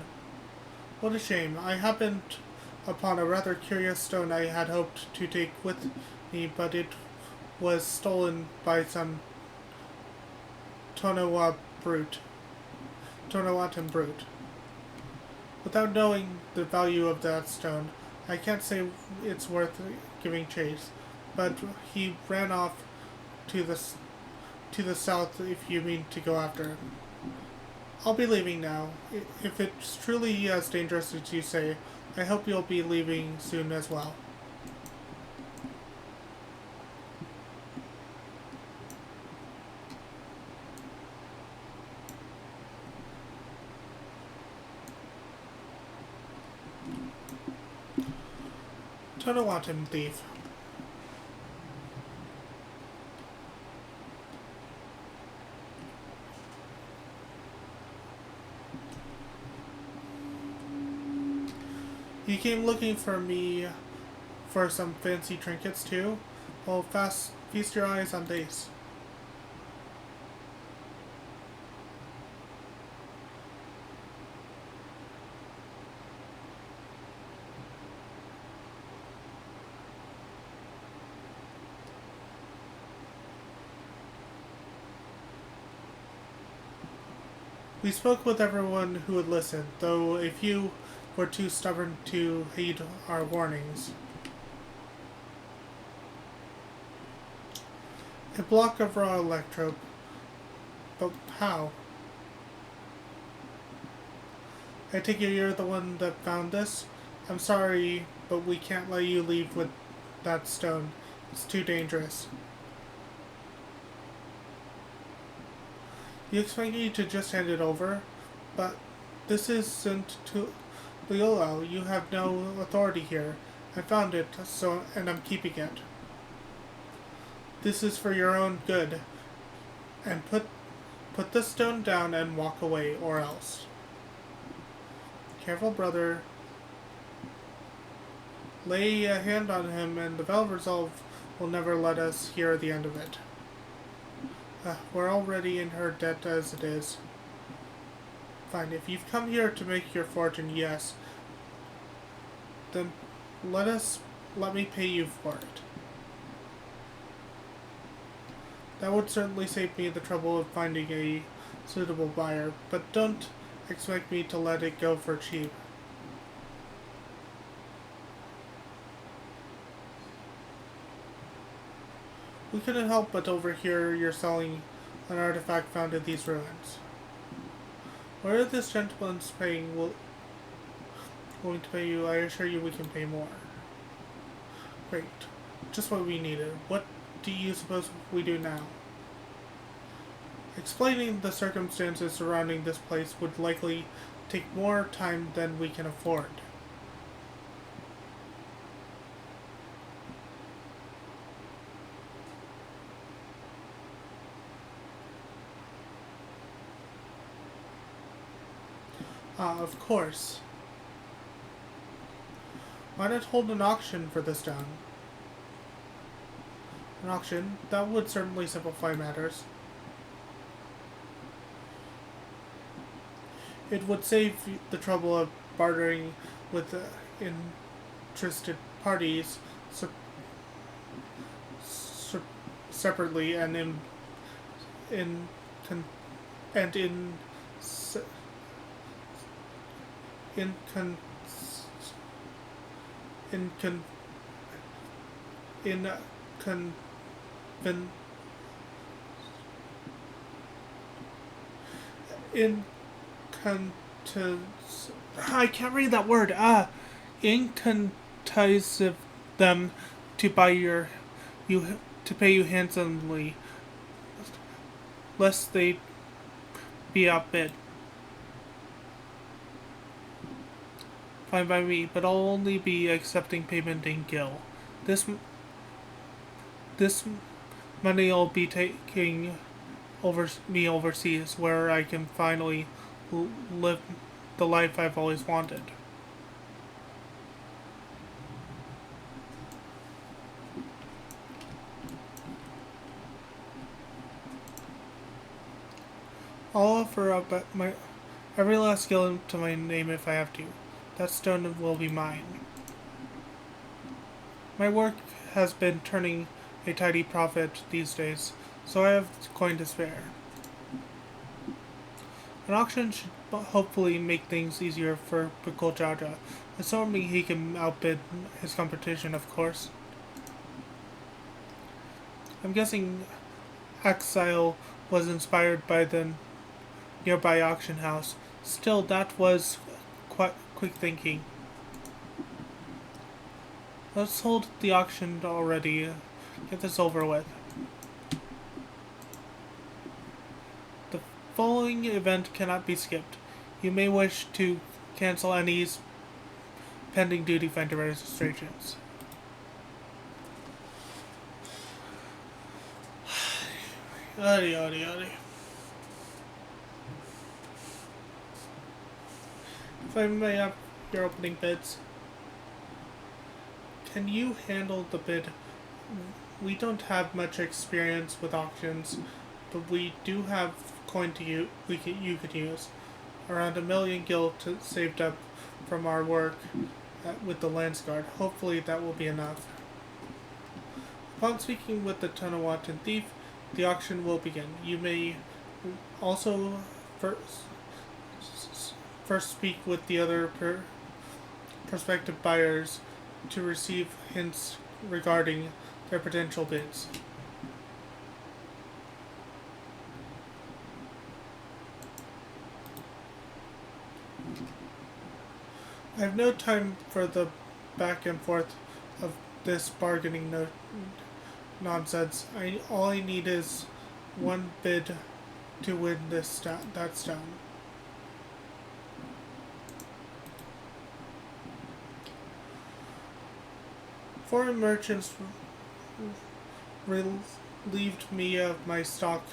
What a shame. I happened upon a rather curious stone I had hoped to take with me, but it was stolen by some Tonawatan brute. Without knowing the value of that stone, I can't say it's worth giving chase, but he ran off to the south if you mean to go after him. I'll be leaving now. If it's truly as dangerous as you say, I hope you'll be leaving soon as well. Tonawatan thief. You came looking for me for some fancy trinkets too? Well, feast your eyes on these. We spoke with everyone who would listen, though a few were too stubborn to heed our warnings. A block of raw electrope. But how? I take it you're the one that found this? I'm sorry, but we can't let you leave with that stone. It's too dangerous. You expect me to just hand it over? But this isn't to Leola. You have no authority here. I found it, and I'm keeping it. This is for your own good. And put the stone down and walk away, or else. Careful, brother. Lay a hand on him, and the veil resolve will never let us hear the end of it. We're already in her debt as it is. Fine, if you've come here to make your fortune, yes, then let me pay you for it. That would certainly save me the trouble of finding a suitable buyer, but don't expect me to let it go for cheap. We couldn't help but overhear you're selling an artifact found in these ruins. Whatever this gentleman's going to pay you, I assure you we can pay more. Great. Just what we needed. What do you suppose we do now? Explaining the circumstances surrounding this place would likely take more time than we can afford. Of course. Why not hold an auction for this town? An auction? That would certainly simplify matters. It would save the trouble of bartering with interested parties separately and I can't read that word. Incontize them to pay you handsomely, lest they be outbid. Fine by me, but I'll only be accepting payment in gil. This money I'll be taking overseas, where I can finally live the life I've always wanted. I'll offer up every last skill to my name if I have to. That stone will be mine. My work has been turning a tidy profit these days, so I have coin to spare. An auction should hopefully make things easier for Pickle Jaja, assuming he can outbid his competition, of course. I'm guessing Exile was inspired by the nearby auction house. Still, that was quite quick thinking. Let's hold the auction already. Get this over with. The following event cannot be skipped. You may wish to cancel any pending duty finder registrations. Yaddy, yaddy, yaddy. If I may have your opening bids. Can you handle the bid? We don't have much experience with auctions, but we do have coin you could use. Around 1 million gil saved up from our work with the Landsguard. Hopefully that will be enough. Upon speaking with the Tonawatan thief, the auction will begin. You may also first speak with the other prospective buyers to receive hints regarding their potential bids. I have no time for the back and forth of this bargaining nonsense. All I need is one bid to win that stone. Foreign merchants relieved me of my stock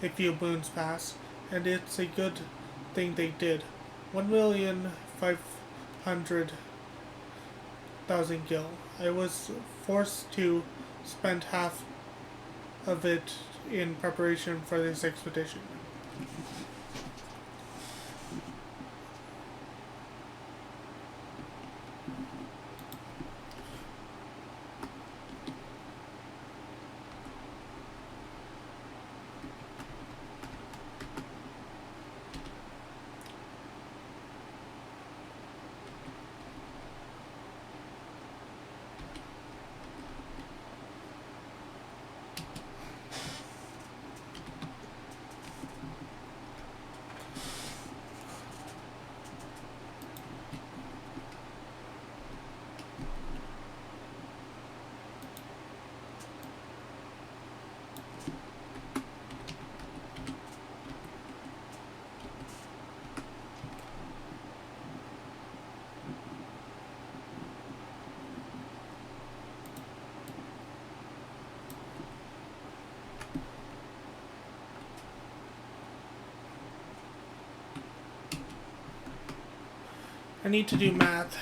a few moons past, and it's a good thing they did. 1,500,000 gil. I was forced to spent half of it in preparation for this expedition. I need to do math.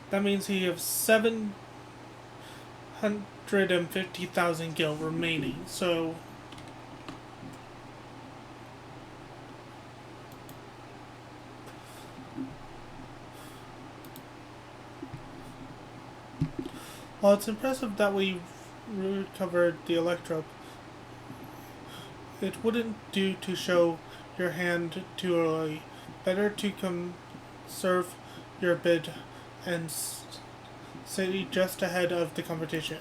That means he has 750,000 gil remaining, so while it's impressive that we recovered the electro, it wouldn't do to show your hand too early. Better to conserve your bid and stay just ahead of the competition.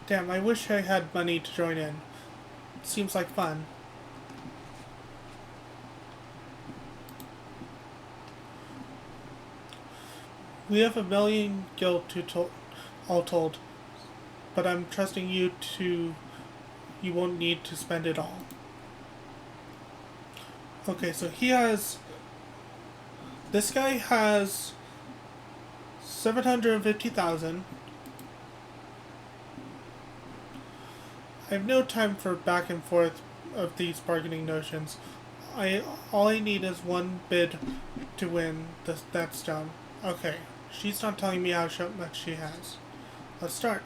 Damn, I wish I had money to join in. Seems like fun. We have 1,000,000 gil all told, but I'm trusting you you won't need to spend it all. Okay, so this guy has 750,000. I have no time for back and forth of these bargaining notions. All I need is one bid to win that stone. Okay, she's not telling me how much she has. Let's start.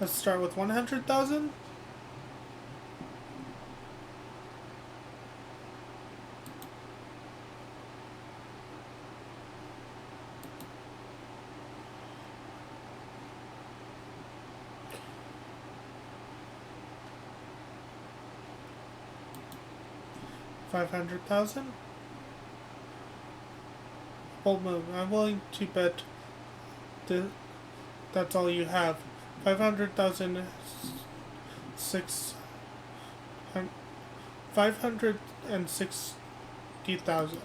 Let's start with 100,000. $500,000. Bold move. I'm willing to bet that's all you have. 500,000, 560,000.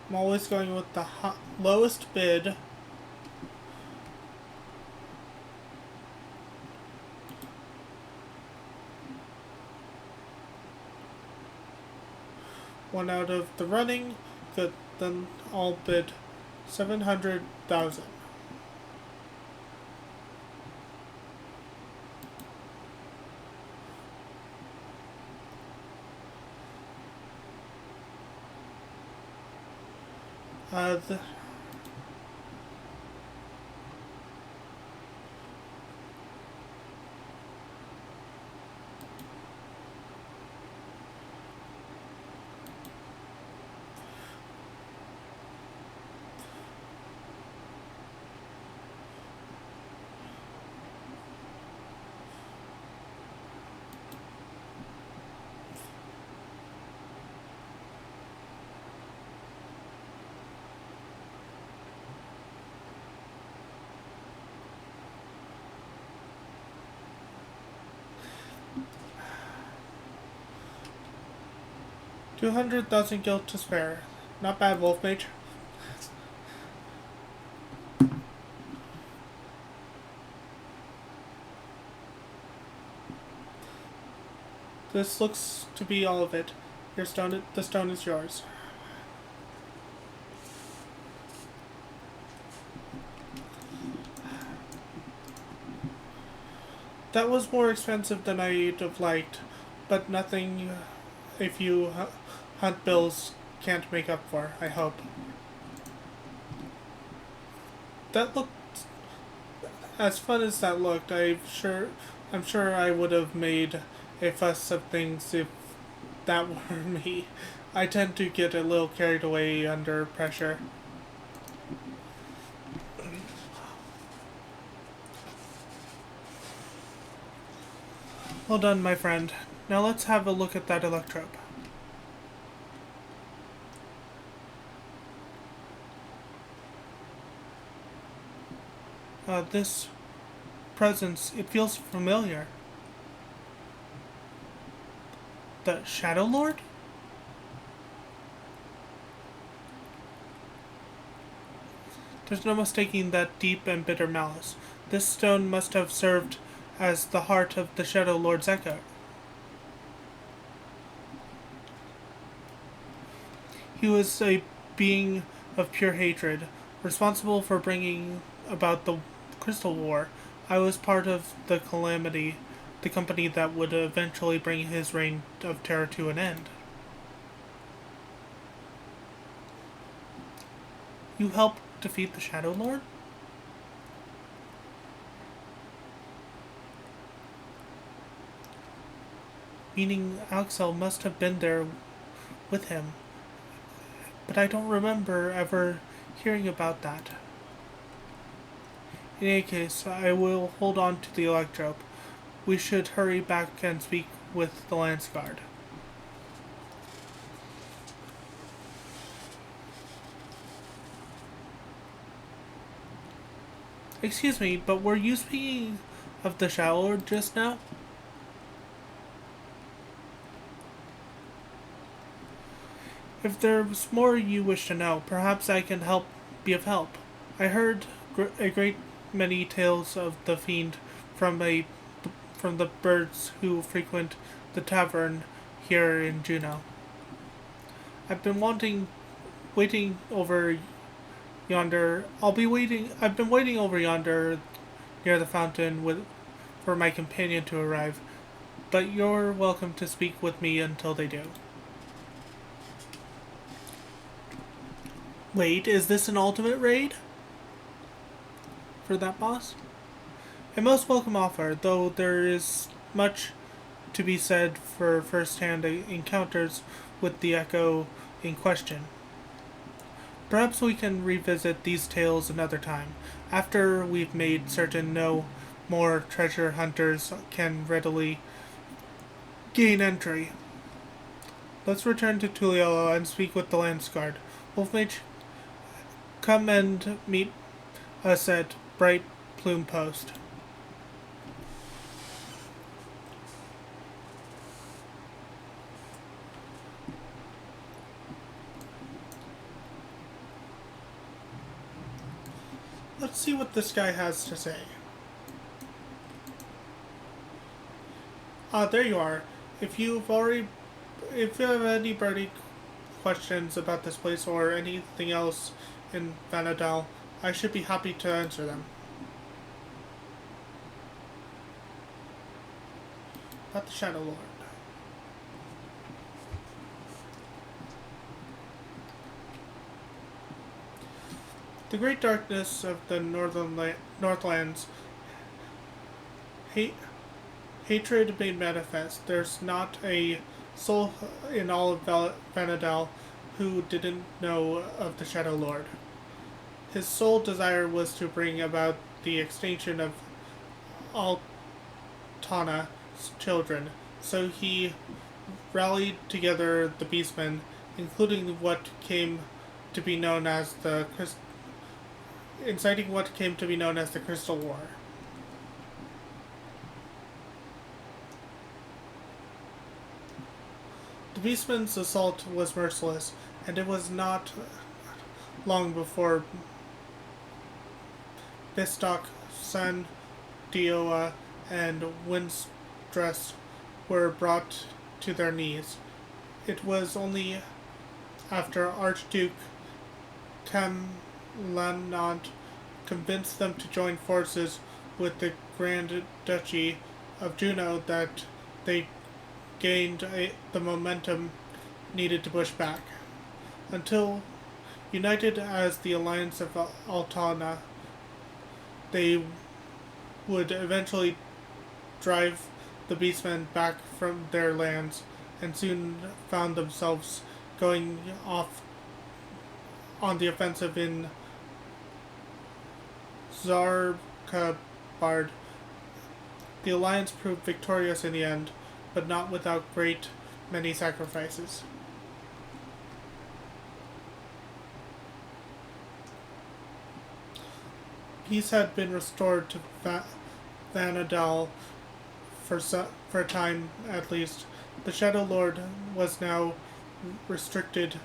I'm always going with the lowest bid. One out of the running, good, then I'll bid 700,000. 200,000 gil to spare. Not bad, Wolf Mage. This looks to be all of it. The stone is yours. That was more expensive than I'd have liked, but nothing a few hunt bills can't make up for, I hope. That looked as fun as that looked. I'm sure I would have made a fuss of things if that were me. I tend to get a little carried away under pressure. Well done, my friend. Now let's have a look at that electrode. This presence, it feels familiar. The Shadow Lord? There's no mistaking that deep and bitter malice. This stone must have served as the heart of the Shadow Lord's echo. He was a being of pure hatred, responsible for bringing about the Crystal War. I was part of the calamity, the company that would eventually bring his reign of terror to an end. You helped defeat the Shadow Lord? Meaning Axel must have been there with him. But I don't remember ever hearing about that. In any case, I will hold on to the electrope. We should hurry back and speak with the Lance Guard. Excuse me, but were you speaking of the Shadow Lord just now? If there's more you wish to know, perhaps I can be of help. I heard a great many tales of the fiend from the birds who frequent the tavern here in Juneau. I've been waiting over yonder. I've been waiting over yonder near the fountain for my companion to arrive, but you're welcome to speak with me until they do. Wait, is this an ultimate raid? For that boss? A most welcome offer, though there is much to be said for first-hand encounters with the echo in question. Perhaps we can revisit these tales another time, after we've made certain no more treasure hunters can readily gain entry. Let's return to Tuliello and speak with the Lance Guard. Wolfmage, come and meet us at Bright Plume Post. Let's see what this guy has to say. There you are. If you have any burning questions about this place or anything else in Vanadal, I should be happy to answer them. About the Shadow Lord. The great darkness of the Northlands, hatred made manifest. There's not a soul in all of Vanadal who didn't know of the Shadow Lord. His sole desire was to bring about the extinction of Altana's children, so he rallied together the Beastmen, including what came to be known as the Crystal War. The The beastman's assault was merciless, and it was not long before Bistock, San Dioa, and Windstress were brought to their knees. It was only after Archduke Camlanant convinced them to join forces with the Grand Duchy of Juno that they gained the momentum needed to push back. Until united as the Alliance of Altana, they would eventually drive the Beastmen back from their lands and soon found themselves going off on the offensive in Zarkabard. The alliance proved victorious in the end, but not without great many sacrifices. Peace had been restored to Vanadal for a time at least. The Shadow Lord was now restricted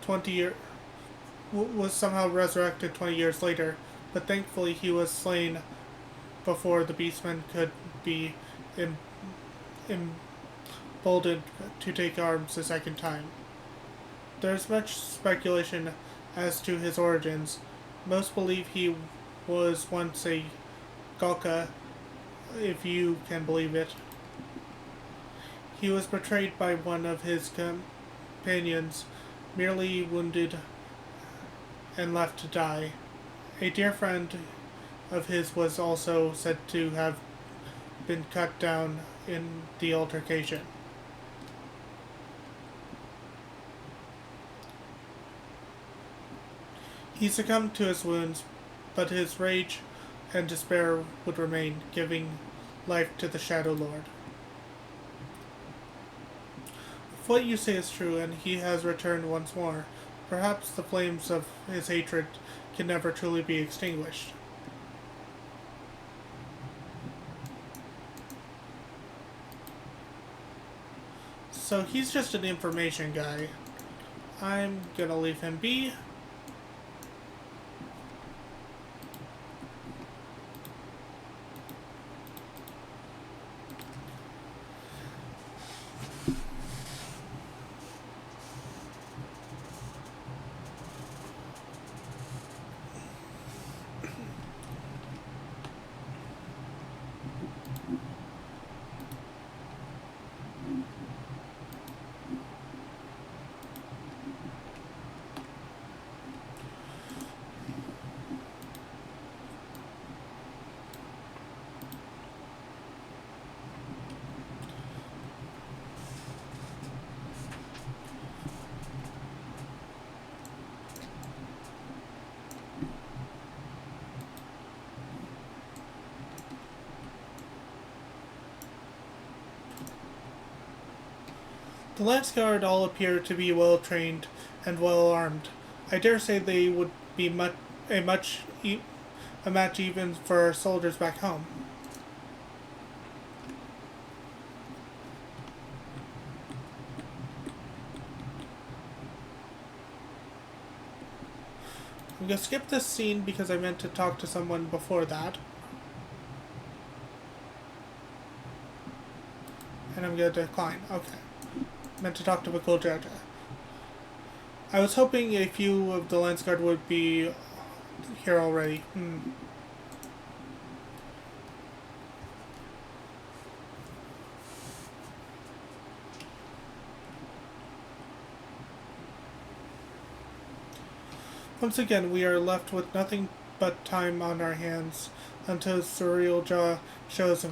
20 years, was somehow resurrected 20 years later, but thankfully he was slain before the Beastmen could be emboldened to take arms a second time. There is much speculation as to his origins. Most believe he was once a Galka, if you can believe it. He was betrayed by one of his companions, merely wounded and left to die. A dear friend of his was also said to have been cut down in the altercation. He succumbed to his wounds, but his rage and despair would remain, giving life to the Shadow Lord. If what you say is true, and he has returned once more, perhaps the flames of his hatred can never truly be extinguished. So he's just an information guy. I'm gonna leave him be. The Lance Guard all appear to be well trained and well armed. I dare say they would be a match even for our soldiers back home. I'm gonna skip this scene because I meant to talk to someone before that. And I'm gonna decline. Okay. Meant to talk to Bakul Jaja. I was hoping a few of the Lance Guard would be here already. Once again, we are left with nothing but time on our hands until Surreal shows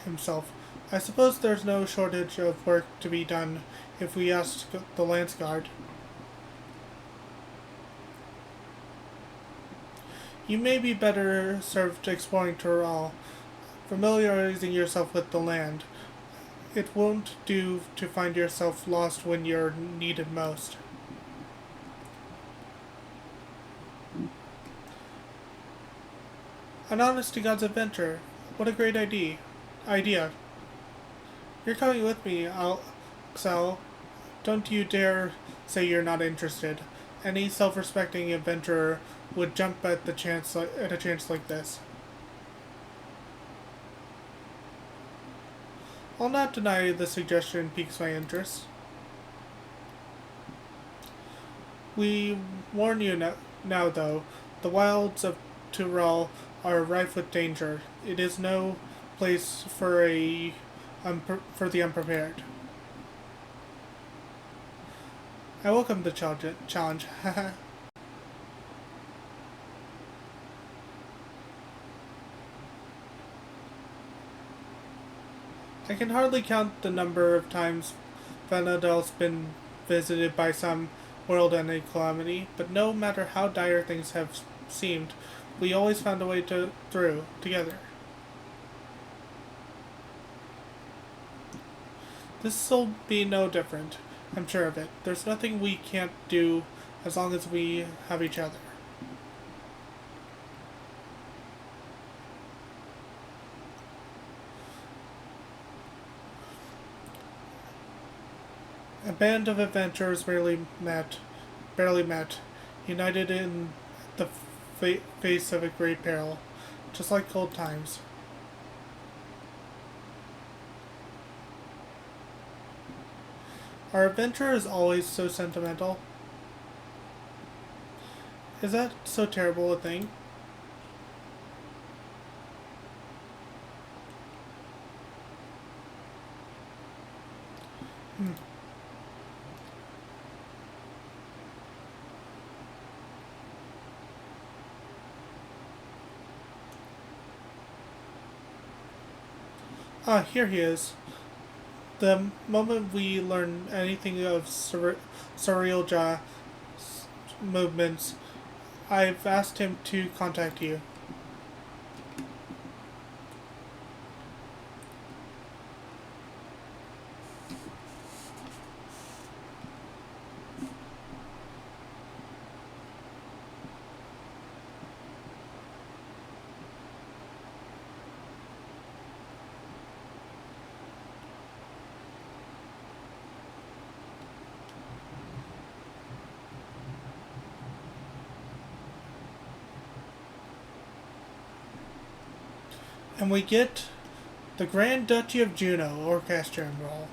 himself. I suppose there's no shortage of work to be done if we ask the Lance Guard. You may be better served exploring Tural, familiarizing yourself with the land. It won't do to find yourself lost when you're needed most. An honest to God's adventure. What a great idea. You're coming with me, Xel. Don't you dare say you're not interested. Any self-respecting adventurer would jump at a chance like this. I'll not deny the suggestion piques my interest. We warn you now though, the wilds of Tyrell are rife with danger. It is no place for for the unprepared. I welcome the challenge. I can hardly count the number of times Vanadel's been visited by some world-ending calamity, but no matter how dire things have seemed, we always found a way through together. This'll be no different. I'm sure of it. There's nothing we can't do as long as we have each other. A band of adventurers barely met, united in the face of a great peril, just like old times. Are adventurers always so sentimental? Is that so terrible a thing? Hmm. Ah, here he is. The moment we learn anything of Surreal Jaw movements, I've asked him to contact you. And we get the Grand Duchy of Juno Orchestra General.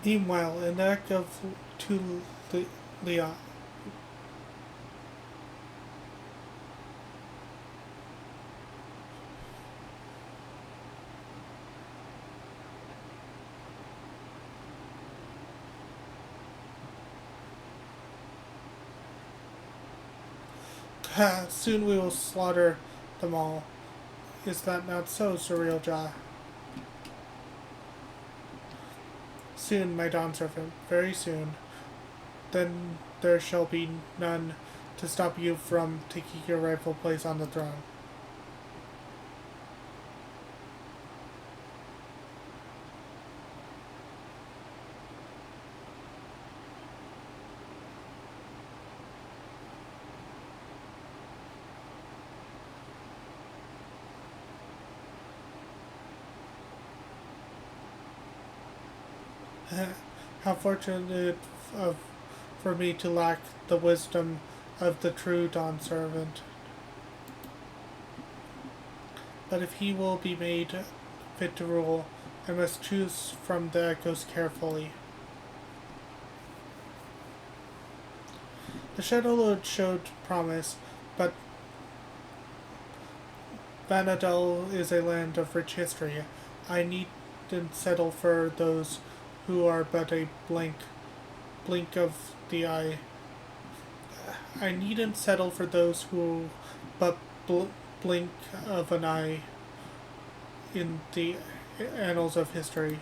Meanwhile, in the act of Leon. Soon we will slaughter them all. Is that not so, Surreal Jaw? Soon, my dawn servant, very soon. Then there shall be none to stop you from taking your rightful place on the throne. How fortunate for me to lack the wisdom of the true dawn servant. But if he will be made fit to rule, I must choose from the echoes carefully. The Shadow Lord showed promise, but Vanadel is a land of rich history. I needn't settle for those who are but a blink of the eye. I needn't settle for those who but blink of an eye in the annals of history.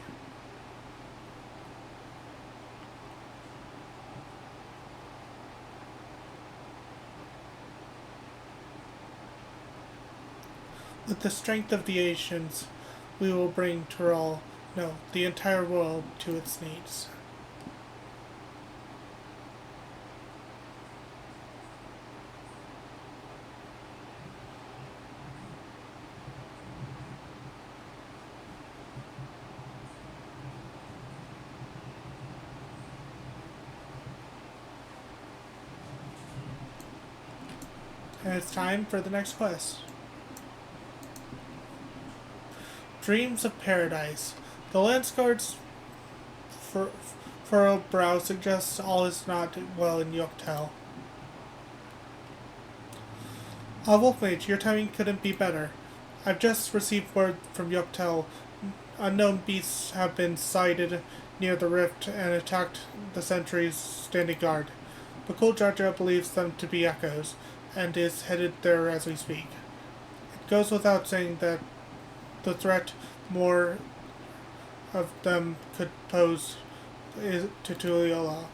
With the strength of the ancients, we will bring Tyrell, no, the entire world, to its knees. And it's time for the next quest. Dreams of Paradise. The Landsguard's furrowed brow suggests all is not well in Yoktel. Wolf Mage, your timing couldn't be better. I've just received word from Yoktel. Unknown beasts have been sighted near the rift and attacked the sentries standing guard. Bakul Jarja believes them to be echoes, and is headed there as we speak. It goes without saying that the threat more of them could pose is to Tuliyola.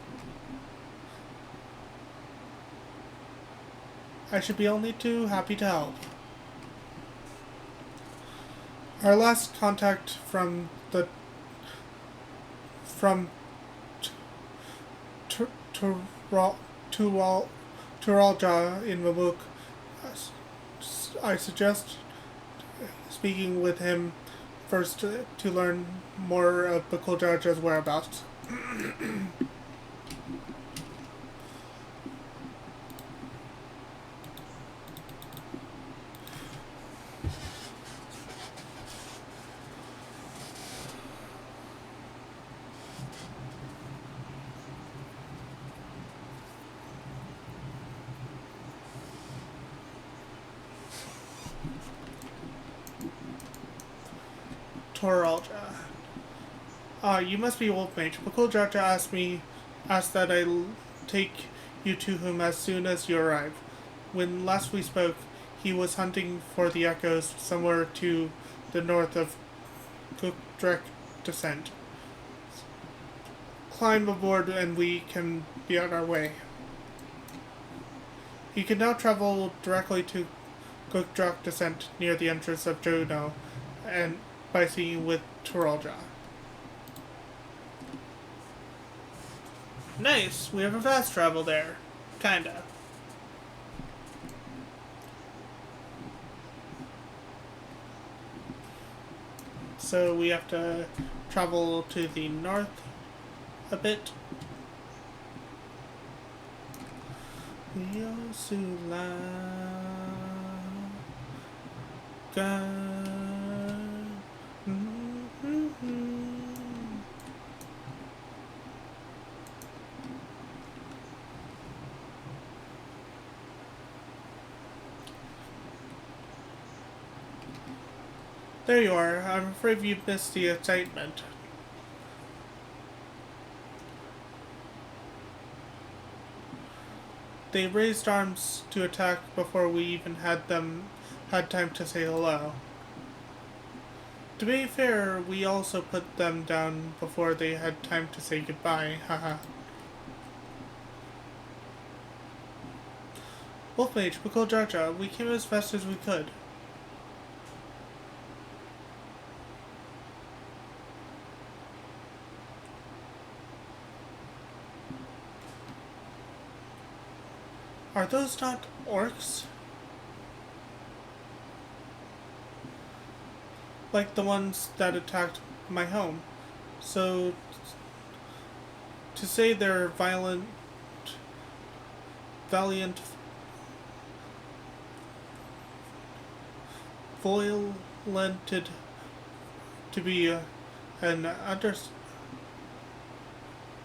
I should be only too happy to help. Our last contact from Turalja in Mamuk, I suggest speaking with him first to learn more of Bakuljarja's whereabouts. Toralja. You must be Wolf Mage. Bakuljarja asked that I take you to him as soon as you arrive. When last we spoke, he was hunting for the echoes somewhere to the north of Gukdrek Descent. Climb aboard and we can be on our way. You can now travel directly to Gukdrek Descent near the entrance of Jono, and by speaking with Turalja. Nice, we have a fast travel there. Kinda. So we have to travel to the north a bit. Yosula There you are. I'm afraid you missed the excitement. They raised arms to attack before we even had time to say hello. To be fair, we also put them down before they had time to say goodbye, haha. Wolfmage, Bakuljarja, we came as fast as we could. Are those not orcs? Like the ones that attacked my home. So, to say they're valiant violented to be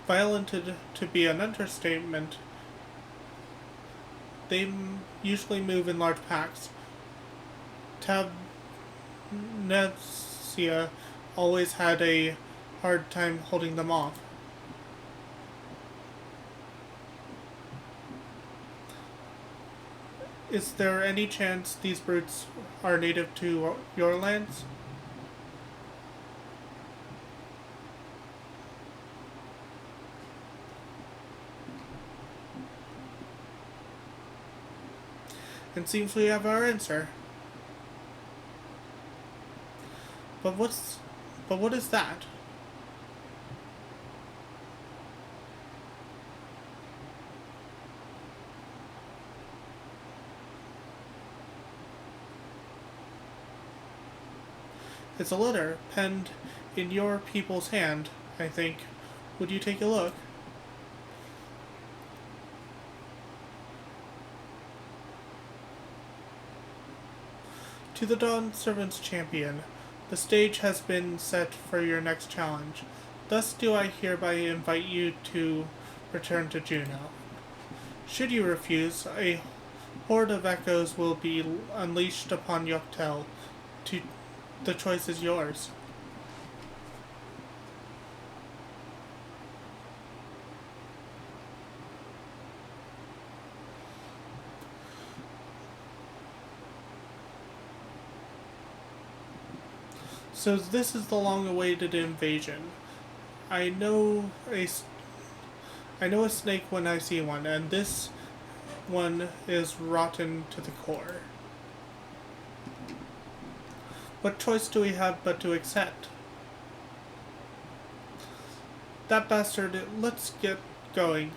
violented to be an understatement. They usually move in large packs. Tabnesia always had a hard time holding them off. Is there any chance these brutes are native to your lands? It seems we have our answer. But what is that? It's a letter penned in your people's hand, I think. Would you take a look? To the Dawn Servant's champion, the stage has been set for your next challenge. Thus do I hereby invite you to return to Juno. Should you refuse, a horde of echoes will be unleashed upon Yoctel. The choice is yours. So this is the long-awaited invasion. I know a snake when I see one, and this one is rotten to the core. What choice do we have but to accept? That bastard, let's get going.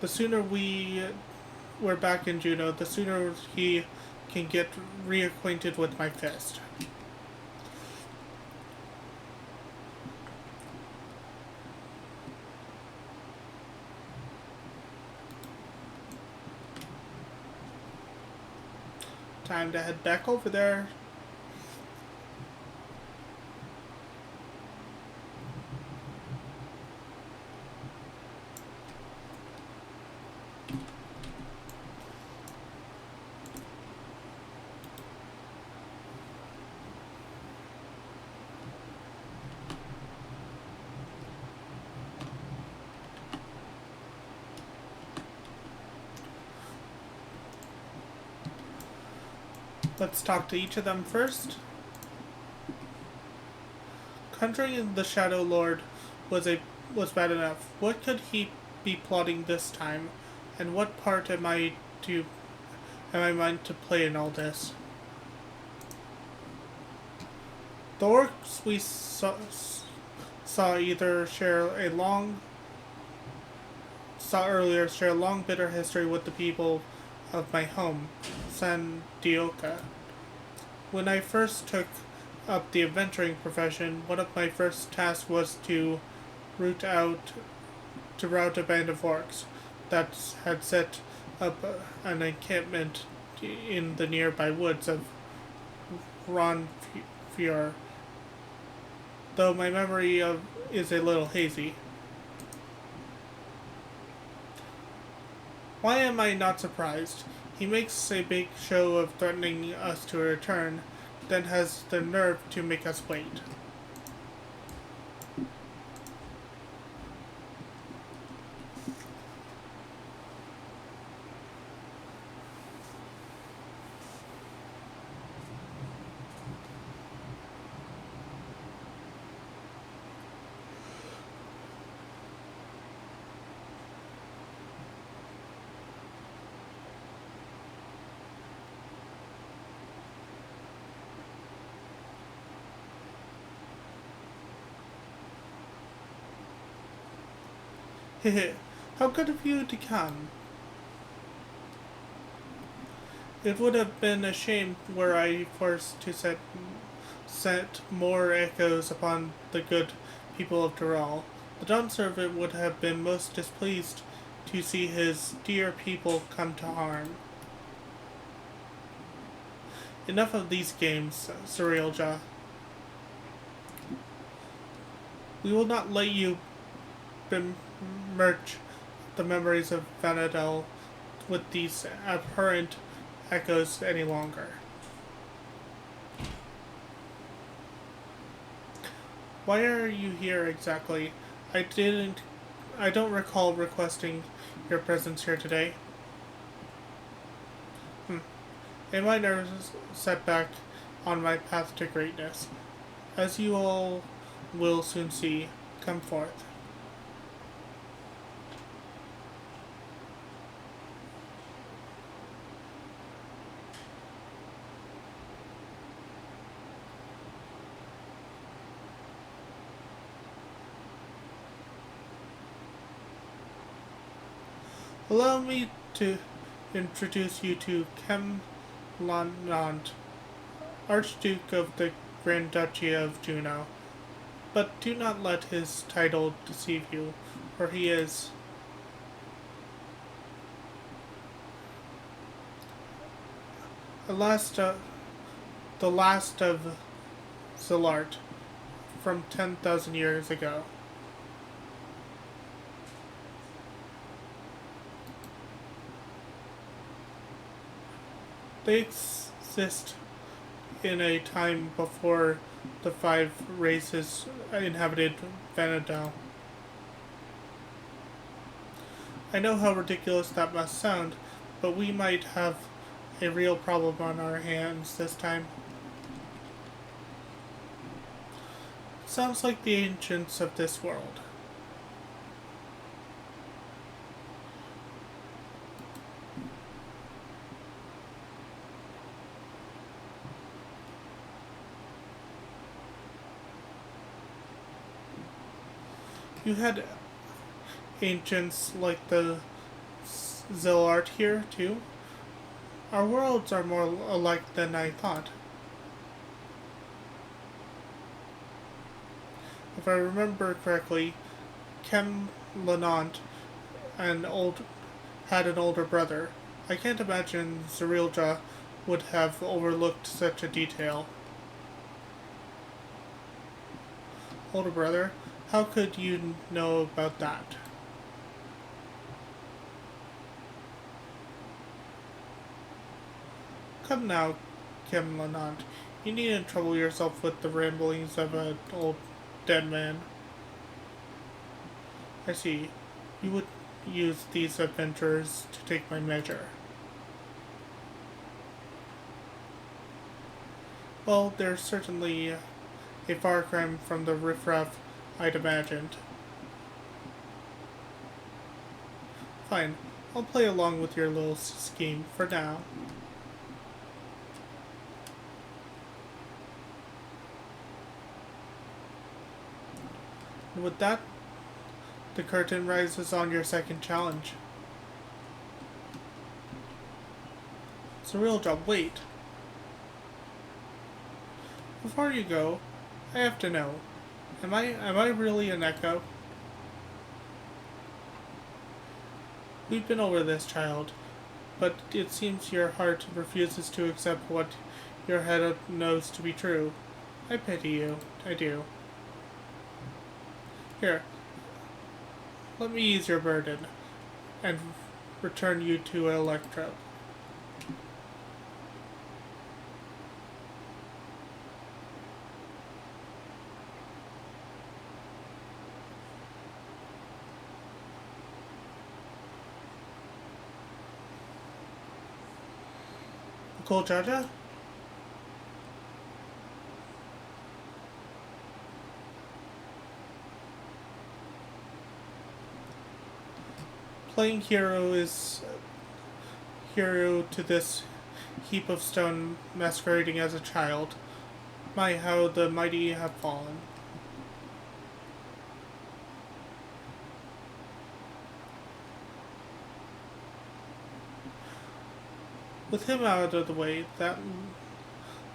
The sooner we're back in Juno, the sooner he can get reacquainted with my fist. Time to head back over there. Let's talk to each of them first. Conjuring the Shadow Lord was bad enough. What could he be plotting this time? And what part am I meant to play in all this? The orcs we saw earlier share a long bitter history with the people of my home, San Dioca. When I first took up the adventuring profession, one of my first tasks was to rout a band of orcs that had set up an encampment in the nearby woods of Ronfjord, though my memory is a little hazy. Why am I not surprised? He makes a big show of threatening us to return, then has the nerve to make us wait. Hehe, how good of you to come. It would have been a shame were I forced to set more echoes upon the good people of Tyrol. The Dawn Servant would have been most displeased to see his dear people come to harm. Enough of these games, Cerealja. We will not let you merge the memories of Vanadel with these abhorrent echoes any longer. Why are you here exactly? I don't recall requesting your presence here today. A minor setback on my path to greatness. As you all will soon see, come forth. Allow me to introduce you to Kemlanant, Archduke of the Grand Duchy of Juno. But do not let his title deceive you, for he is the the last of Zilart from 10,000 years ago. They exist in a time before the five races inhabited Vanadal. I know how ridiculous that must sound, but we might have a real problem on our hands this time. Sounds like the ancients of this world. You had ancients like the Zilart here, too? Our worlds are more alike than I thought. If I remember correctly, Kem Lenant had an older brother. I can't imagine Zerilja would have overlooked such a detail. Older brother? How could you know about that? Come now, Kem Lenant. You needn't trouble yourself with the ramblings of an old dead man. I see. You would use these adventures to take my measure. Well, they're certainly a far cry from the riffraff I'd imagined. Fine, I'll play along with your little scheme for now. And with that, the curtain rises on your second challenge. It's a real job. Wait. Before you go, I have to know. Am I really an echo? We've been over this, child, but it seems your heart refuses to accept what your head knows to be true. I pity you. I do. Here, let me ease your burden and return you to Electro. Cool, Jaja? Playing hero is hero to this heap of stone masquerading as a child. My, how the mighty have fallen. With him out of the way, that's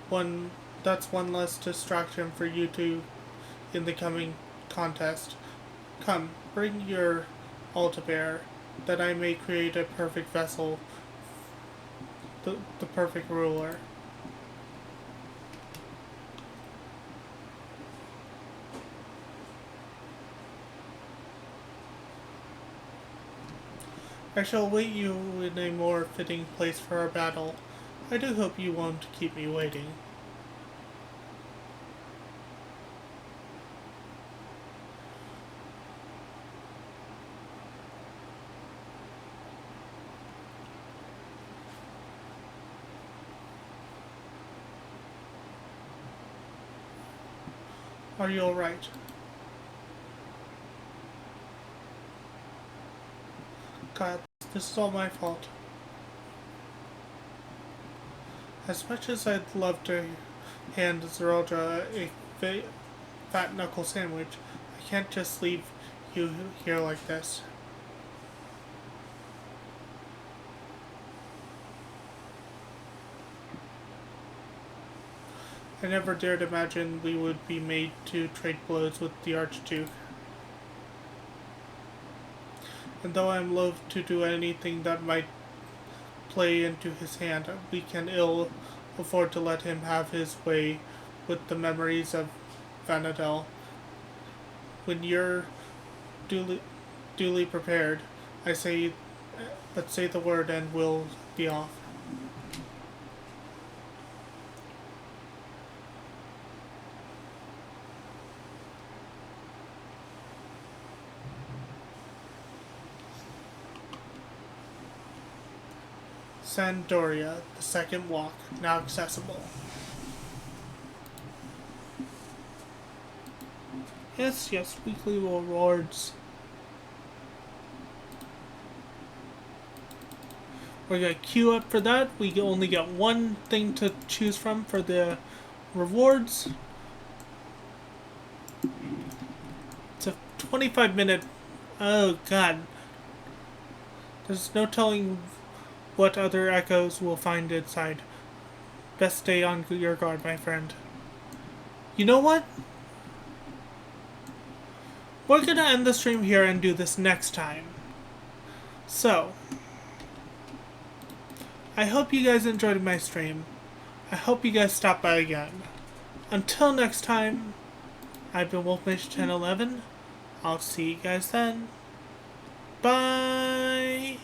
one less distraction for you two in the coming contest. Come, bring your all to bear, that I may create a perfect vessel, the perfect ruler. I shall await you in a more fitting place for our battle. I do hope you won't keep me waiting. Are you alright? God, this is all my fault. As much as I'd love to hand Zerilja a fat knuckle sandwich, I can't just leave you here like this. I never dared imagine we would be made to trade blows with the Archduke. And though I am loath to do anything that might play into his hand, we can ill afford to let him have his way with the memories of Vanadel. When you're duly prepared, say the word and we'll be off. Sandoria, the second walk, now accessible. Yes, weekly rewards. We're gonna queue up for that. We only get one thing to choose from for the rewards. It's a 25-minute. Oh god. There's no telling what other echoes we'll find inside. Best stay on your guard, my friend. You know what? We're gonna end the stream here and do this next time. So, I hope you guys enjoyed my stream. I hope you guys stop by again. Until next time, I've been Wolfmage1011. I'll see you guys then. Bye!